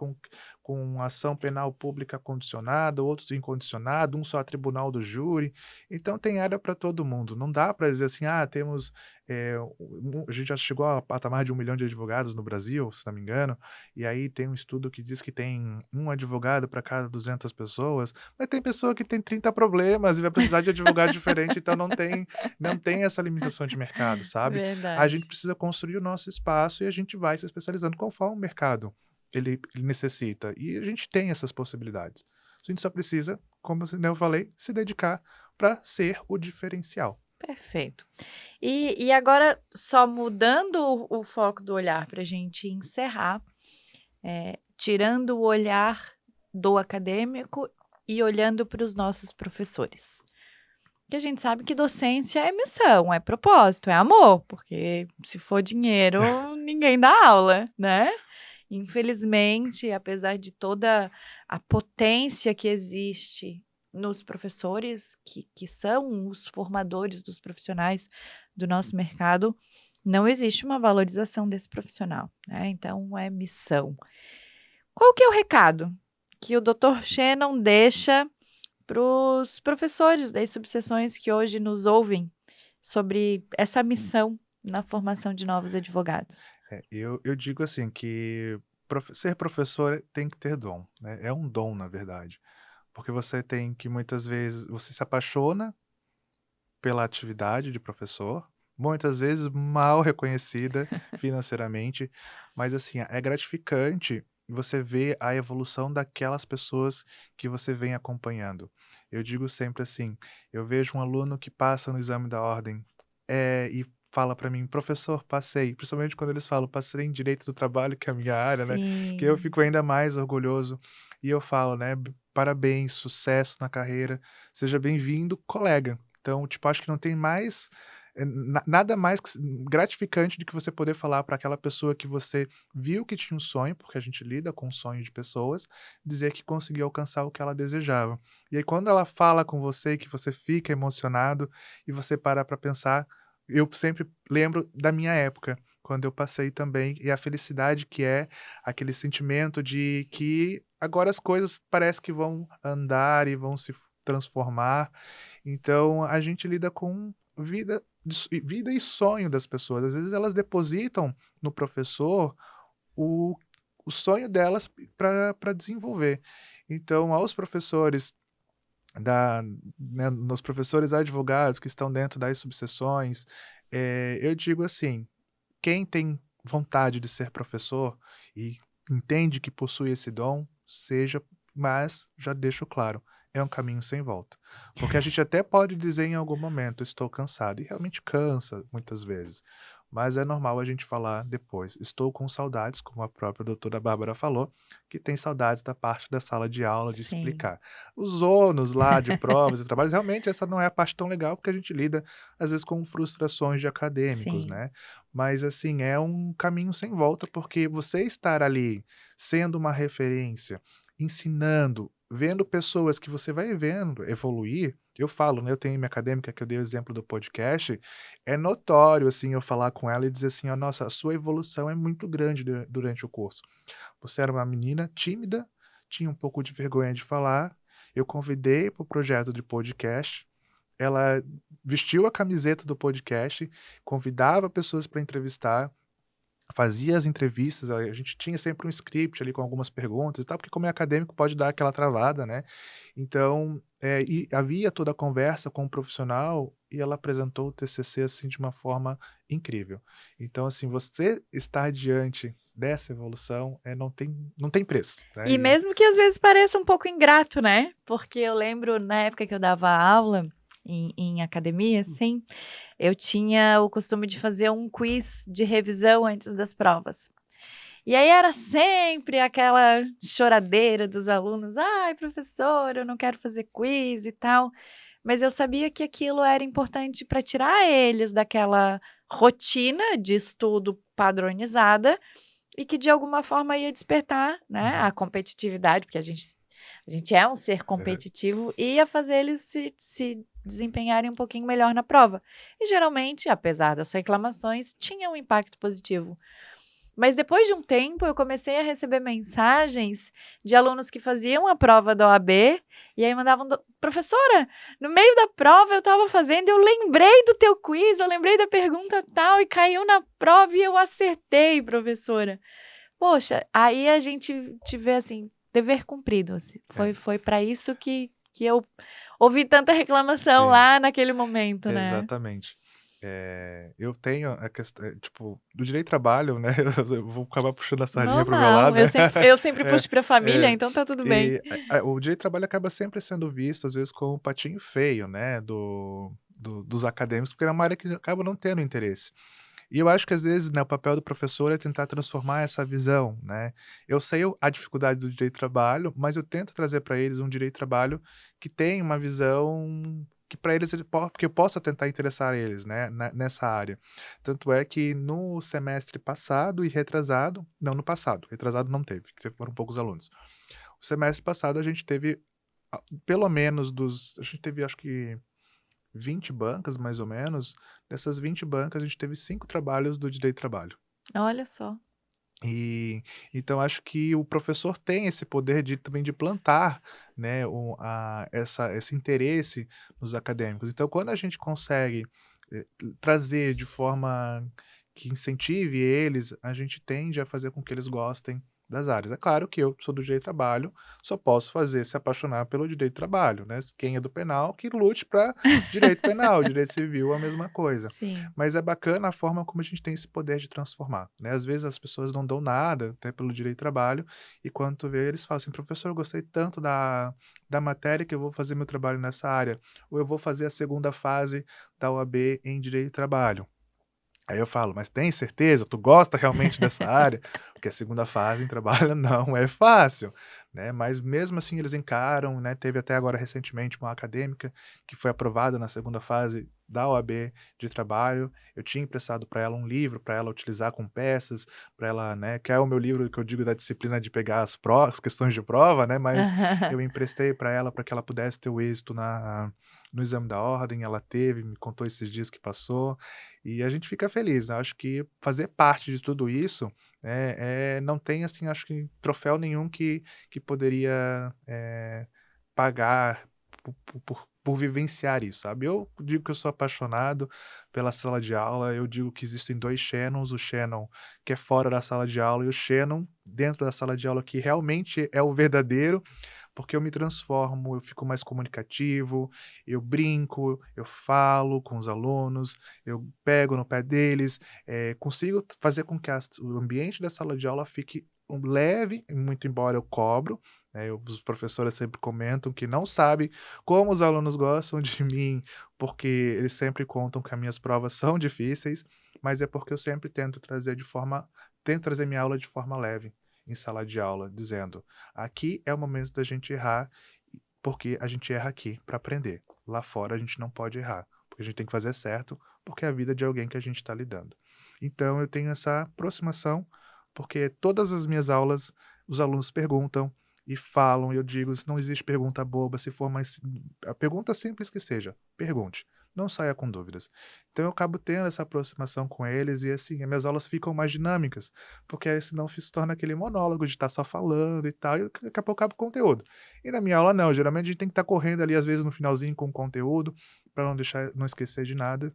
com ação penal pública condicionada, outros incondicionado, um só a tribunal do júri. Então tem área para todo mundo. Não dá para dizer assim: "Ah, temos, a gente já chegou a patamar de 1 milhão de advogados no Brasil", se não me engano, e aí tem um estudo que diz que tem um advogado para cada 200 pessoas, mas tem pessoa que tem 30 problemas e vai precisar de advogado diferente, então não tem essa limitação de mercado, sabe? A verdade. gente precisa construir o nosso espaço e a gente vai se especializando conforme o mercado ele necessita. E a gente tem essas possibilidades. A gente só precisa, como eu falei, se dedicar para ser o diferencial. Perfeito. E agora, só mudando o foco do olhar para a gente encerrar, tirando o olhar do acadêmico e olhando para os nossos professores. que a gente sabe que docência é missão, é propósito, é amor, porque se for dinheiro, ninguém dá aula, né? Infelizmente, apesar de toda a potência que existe nos professores, que são os formadores dos profissionais do nosso mercado, não existe uma valorização desse profissional, né? Então, é missão. Qual que é o recado que o Dr. Shannon deixa para os professores das subseções que hoje nos ouvem sobre essa missão na formação de novos advogados? Eu digo assim que ser professor tem que ter dom, né? É um dom, na verdade. Porque você tem que muitas vezes você se apaixona pela atividade de professor, muitas vezes mal reconhecida financeiramente, mas assim, é gratificante você ver a evolução daquelas pessoas que você vem acompanhando. Eu digo sempre assim, eu vejo um aluno que passa no exame da ordem, e fala para mim: "Professor, passei", principalmente quando eles falam: "Passei em direito do trabalho", que é a minha área, né, que eu Sim, fico ainda mais orgulhoso. E eu falo, né: Parabéns, sucesso na carreira, seja bem-vindo, colega". Então, tipo, acho que não tem mais, nada mais gratificante do que você poder falar para aquela pessoa que você viu que tinha um sonho, porque a gente lida com o sonho de pessoas, dizer que conseguiu alcançar o que ela desejava. E aí quando ela fala com você, que você fica emocionado e você para para pensar, eu sempre lembro da minha época, quando eu passei também, e a felicidade que é aquele sentimento de que agora as coisas parece que vão andar e vão se transformar. Então a gente lida com vida e sonho das pessoas. Às vezes elas depositam no professor o o sonho delas para desenvolver. Então aos professores da né, nos professores advogados que estão dentro das subseções, eu digo assim: quem tem vontade de ser professor e entende que possui esse dom, seja, mas já deixo claro, é um caminho sem volta. Porque a gente até pode dizer em algum momento: "Estou cansado", e realmente cansa muitas vezes, mas é normal a gente falar depois: "Estou com saudades", como a própria doutora Bárbara falou, que tem saudades da parte da sala de aula, de sim, explicar. Os ônus lá de provas e trabalhos, realmente essa não é a parte tão legal, porque a gente lida, às vezes, com frustrações de acadêmicos, sim. né. Mas assim, é um caminho sem volta, porque você estar ali sendo uma referência, ensinando, vendo pessoas que você vai vendo evoluir, eu falo, né, eu tenho minha acadêmica que eu dei o exemplo do podcast, é notório, assim, eu falar com ela e dizer assim: "Ó, nossa, a sua evolução é muito grande durante o curso. Você era uma menina tímida, tinha um pouco de vergonha de falar, eu convidei para o projeto de podcast, ela vestiu a camiseta do podcast, convidava pessoas para entrevistar, fazia as entrevistas, a gente tinha sempre um script ali com algumas perguntas e tal, porque como é acadêmico pode dar aquela travada, né. Então, e havia toda a conversa com o profissional e ela apresentou o TCC, assim, de uma forma incrível. Então, assim, você estar diante dessa evolução, não tem preço, né. E mesmo que às vezes pareça um pouco ingrato, né, porque eu lembro na época que eu dava aula em academia, assim, eu tinha o costume de fazer um quiz de revisão antes das provas. E aí era sempre aquela choradeira dos alunos: "Ai, professora, eu não quero fazer quiz e tal". Mas eu sabia que aquilo era importante para tirar eles daquela rotina de estudo padronizada e que de alguma forma ia despertar, né, Uhum. a competitividade, porque a gente é um ser Aham. competitivo, e ia fazer eles se desempenharem um pouquinho melhor na prova. E geralmente, apesar das reclamações, tinha um impacto positivo. Mas depois de um tempo eu comecei a receber mensagens de alunos que faziam a prova da OAB, e aí mandavam: "Professora, no meio da prova eu estava fazendo, eu lembrei do teu quiz, eu lembrei da pergunta tal e caiu na prova e eu acertei, professora". Poxa, aí a gente te vê, assim, dever cumprido, assim, É, foi para isso que eu ouvi tanta reclamação sim. lá naquele momento, né. Exatamente. Eu tenho a questão, tipo, do direito do trabalho, né, eu vou acabar puxando a sardinha para o meu Normal, lado, né. eu sempre É, puxo pra família, é, então tá tudo bem. e o direito do trabalho acaba sempre sendo visto, às vezes, como o patinho feio, né, dos acadêmicos, porque é uma área que acaba não tendo interesse. E eu acho que às vezes, né, o papel do professor é tentar transformar essa visão, né. Eu sei a dificuldade do direito do trabalho, mas eu tento trazer para eles um direito do trabalho que tem uma visão que para eles que eu possa tentar interessar eles, né, nessa área. Tanto é que no semestre passado e retrasado, não, no passado, retrasado não teve, porque foram poucos alunos. O semestre passado a gente teve pelo menos a gente teve acho que 20 bancas mais ou menos. Dessas 20 bancas a gente teve 5 trabalhos do direito do trabalho. Olha só. E então acho que o professor tem esse poder de também de plantar, né, esse interesse nos acadêmicos. Então quando a gente consegue, trazer de forma que incentive eles, a gente tende a fazer com que eles gostem das áreas. É claro que eu sou do direito do trabalho, só posso fazer se apaixonar pelo direito do trabalho, né, quem é do penal que lute para direito penal, direito civil a mesma coisa. Sim. Mas é bacana a forma como a gente tem esse poder de transformar, né. Às vezes as pessoas não dão nada, até pelo direito do trabalho, e quando tu vê eles falam assim: "Professor, eu gostei tanto da matéria que eu vou fazer meu trabalho nessa área", ou "Eu vou fazer a segunda fase da OAB em direito do trabalho". Aí eu falo: "Mas tem certeza? Tu gosta realmente dessa área?" Porque a segunda fase em trabalho não é fácil, né, mas mesmo assim eles encaram, né, teve até agora recentemente uma acadêmica que foi aprovada na segunda fase da OAB de trabalho. Eu tinha emprestado para ela um livro para ela utilizar com peças, para ela, né, que é o meu livro que eu digo da disciplina de pegar as questões de prova, né, mas eu emprestei para ela para que ela pudesse ter o êxito no exame da ordem, ela teve, me contou esses dias que passou. E a gente fica feliz, né, acho que fazer parte de tudo isso, não tem, assim, acho que troféu nenhum que poderia, pagar por vivenciar isso, sabe. Eu digo que eu sou apaixonado pela sala de aula, eu digo que existem 2 Shannons, o Shannon que é fora da sala de aula e o Shannon dentro da sala de aula que realmente é o verdadeiro, porque eu me transformo, eu fico mais comunicativo, eu brinco, eu falo com os alunos, eu pego no pé deles, consigo fazer com que o ambiente da sala de aula fique leve, muito embora eu cobro, né, os professores sempre comentam que não sabe como os alunos gostam de mim, porque eles sempre contam que as minhas provas são difíceis, mas é porque eu sempre tento trazer minha aula de forma leve, em sala de aula, dizendo: "Aqui é o momento da gente errar, porque a gente erra aqui para aprender. Lá fora a gente não pode errar, porque a gente tem que fazer certo, porque é a vida de alguém que a gente está lidando". Então eu tenho essa aproximação, porque todas as minhas aulas, os alunos perguntam e falam, e eu digo: "Se não existe pergunta boba, se for mais a pergunta simples que seja, pergunte, não saia com dúvidas". Então eu acabo tendo essa aproximação com eles e, assim, as minhas aulas ficam mais dinâmicas, porque aí senão se torna aquele monólogo de estar só falando e tal, e daqui a pouco acaba o conteúdo. E na minha aula não, geralmente a gente tem que estar correndo ali, às vezes, no finalzinho com o conteúdo, para não esquecer de nada.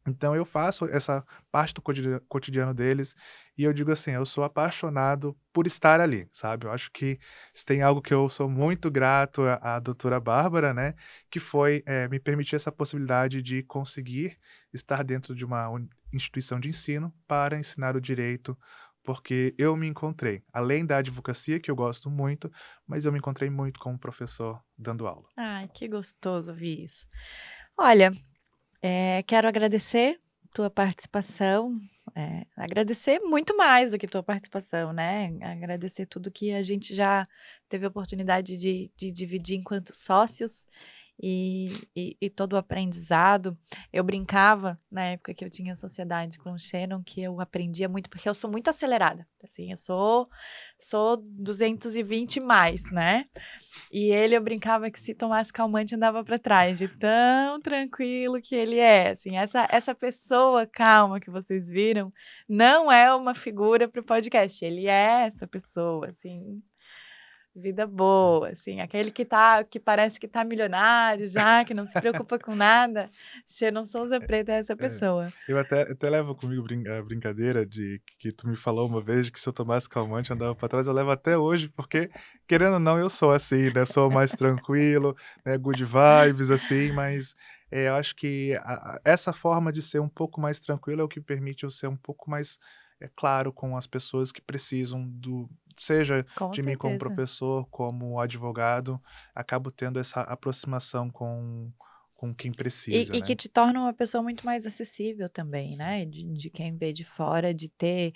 Então eu faço essa parte do cotidiano deles, e eu digo assim, eu sou apaixonado por estar ali, sabe. Eu acho que se tem algo que eu sou muito grato à doutora Bárbara, né, que foi, me permitir essa possibilidade de conseguir estar dentro de uma instituição de ensino para ensinar o direito, porque eu me encontrei, além da advocacia, que eu gosto muito, mas eu me encontrei muito como professor dando aula. Ai, que gostoso ouvir isso. Olha, quero agradecer tua participação, agradecer muito mais do que tua participação, né, agradecer tudo que a gente já teve a oportunidade de dividir enquanto sócios, e todo o aprendizado. Eu brincava, na época que eu tinha sociedade com o Shannon, que eu aprendia muito, porque eu sou muito acelerada, assim, eu sou 220 mais, né. E eu brincava que se tomasse calmante andava para trás, de tão tranquilo que ele é, assim, essa pessoa calma que vocês viram, não é uma figura para o podcast, ele é essa pessoa, assim, vida boa, assim, aquele que parece que tá milionário já, que não se preocupa com nada, Sheldon Souza Preto é essa É. pessoa. Eu até levo comigo a brincadeira de que tu me falou uma vez de que se eu tomasse calmante andava pra trás, eu levo até hoje, porque querendo ou não eu sou assim, né, sou mais tranquilo, né, good vibes, assim, mas, eu acho que essa forma de ser um pouco mais tranquilo é o que permite eu ser um pouco mais, claro com as pessoas que precisam seja Com de mim como certeza. professor, como advogado, acabo tendo essa aproximação com quem precisa, E que né. te torna uma pessoa muito mais acessível também, né, de quem vê de fora, de ter,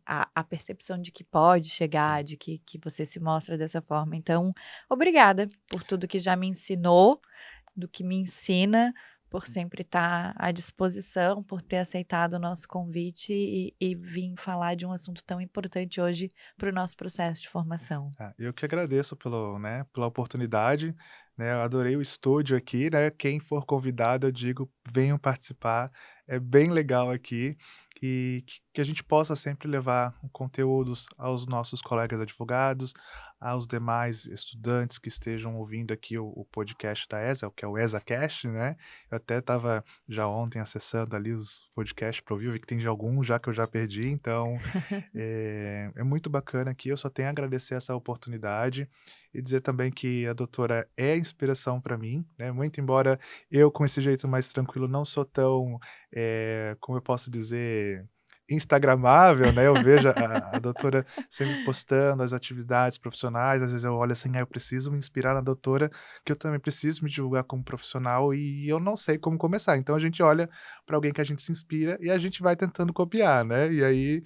a percepção de que pode chegar, de que você se mostra dessa forma. Então, obrigada por tudo que já me ensinou, do que me ensina, por sempre estar à disposição, por ter aceitado o nosso convite e vir falar de um assunto tão importante hoje para o nosso processo de formação. Eu que agradeço pela oportunidade, né, eu adorei o estúdio aqui, né, quem for convidado eu digo: "Venham participar", é bem legal aqui, e que a gente possa sempre levar conteúdos aos nossos colegas advogados, aos demais estudantes que estejam ouvindo aqui o podcast da ESA, que é o ESAcast, né. Eu até estava já ontem acessando ali os podcasts para ouvir, eu vi que tem de alguns já que eu já perdi, então é muito bacana aqui, eu só tenho a agradecer essa oportunidade e dizer também que a doutora é inspiração para mim, né, muito embora eu com esse jeito mais tranquilo não sou tão, como eu posso dizer, instagramável, né, eu vejo a doutora sempre postando as atividades profissionais, às vezes eu olho assim: "Ah, eu preciso me inspirar na doutora, que eu também preciso me divulgar como profissional e eu não sei como começar". Então a gente olha para alguém que a gente se inspira e a gente vai tentando copiar, né, e aí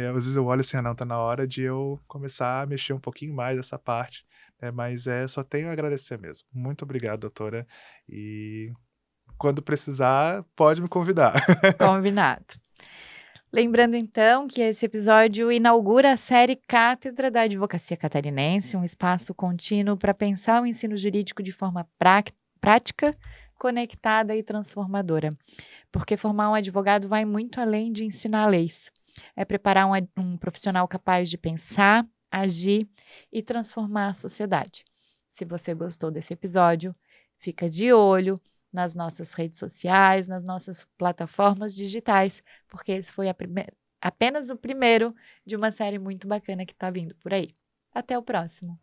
às vezes eu olho assim: "Ah não, tá na hora de eu começar a mexer um pouquinho mais essa parte", mas só tenho a agradecer mesmo. Muito obrigado, doutora, e quando precisar, pode me convidar. Combinado. Lembrando então que esse episódio inaugura a série Cátedra da Advocacia Catarinense, um espaço contínuo para pensar o ensino jurídico de forma prática, conectada e transformadora. Porque formar um advogado vai muito além de ensinar leis. É preparar um profissional capaz de pensar, agir e transformar a sociedade. Se você gostou desse episódio, fica de olho nas nossas redes sociais, nas nossas plataformas digitais, porque esse foi apenas o primeiro de uma série muito bacana que está vindo por aí. Até o próximo!